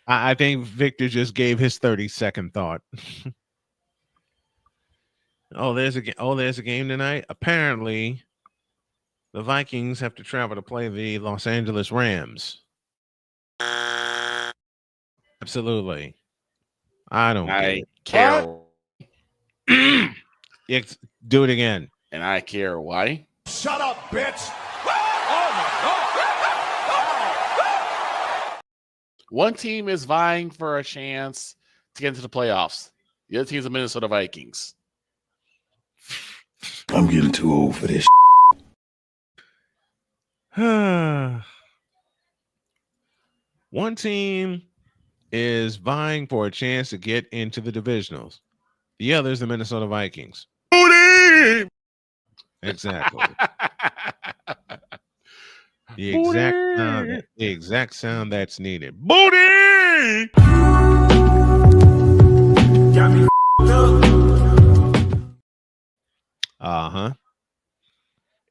I think Victor just gave his 30-second thought. There's a game tonight. Apparently, the Vikings have to travel to play the Los Angeles Rams. Absolutely. I don't care. Do it again. And I care why. Shut up, bitch. One team is vying for a chance to get into the playoffs. The other team is the Minnesota Vikings. I'm getting too old for this. One team is vying for a chance to get into the divisionals. The other is the Minnesota Vikings. Booty! Exactly. The exact sound that's needed. Booty! Uh-huh.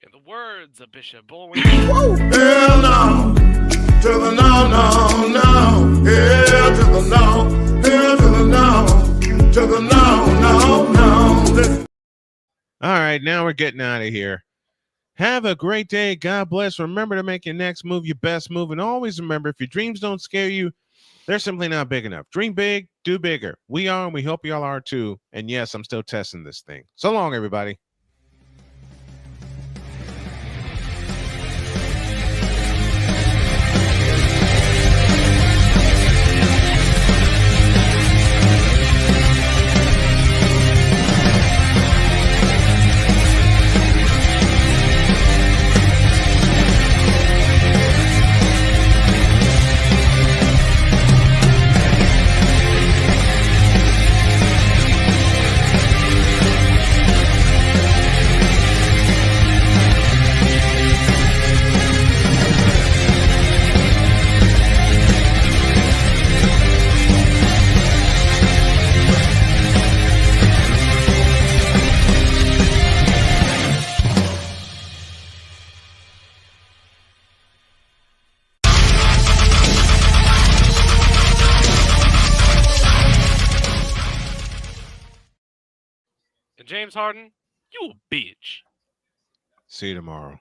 In the words of Bishop Bowen. Hell no. To the no, no, no. Hell to the no. Hell to the no. To the no, no, no. All right, now we're getting out of here. Have a great day. God bless. Remember to make your next move your best move. And always remember, if your dreams don't scare you, they're simply not big enough. Dream big, do bigger. We are, and we hope y'all are too. And yes, I'm still testing this thing. So long, everybody. And James Harden, you a bitch. See you tomorrow.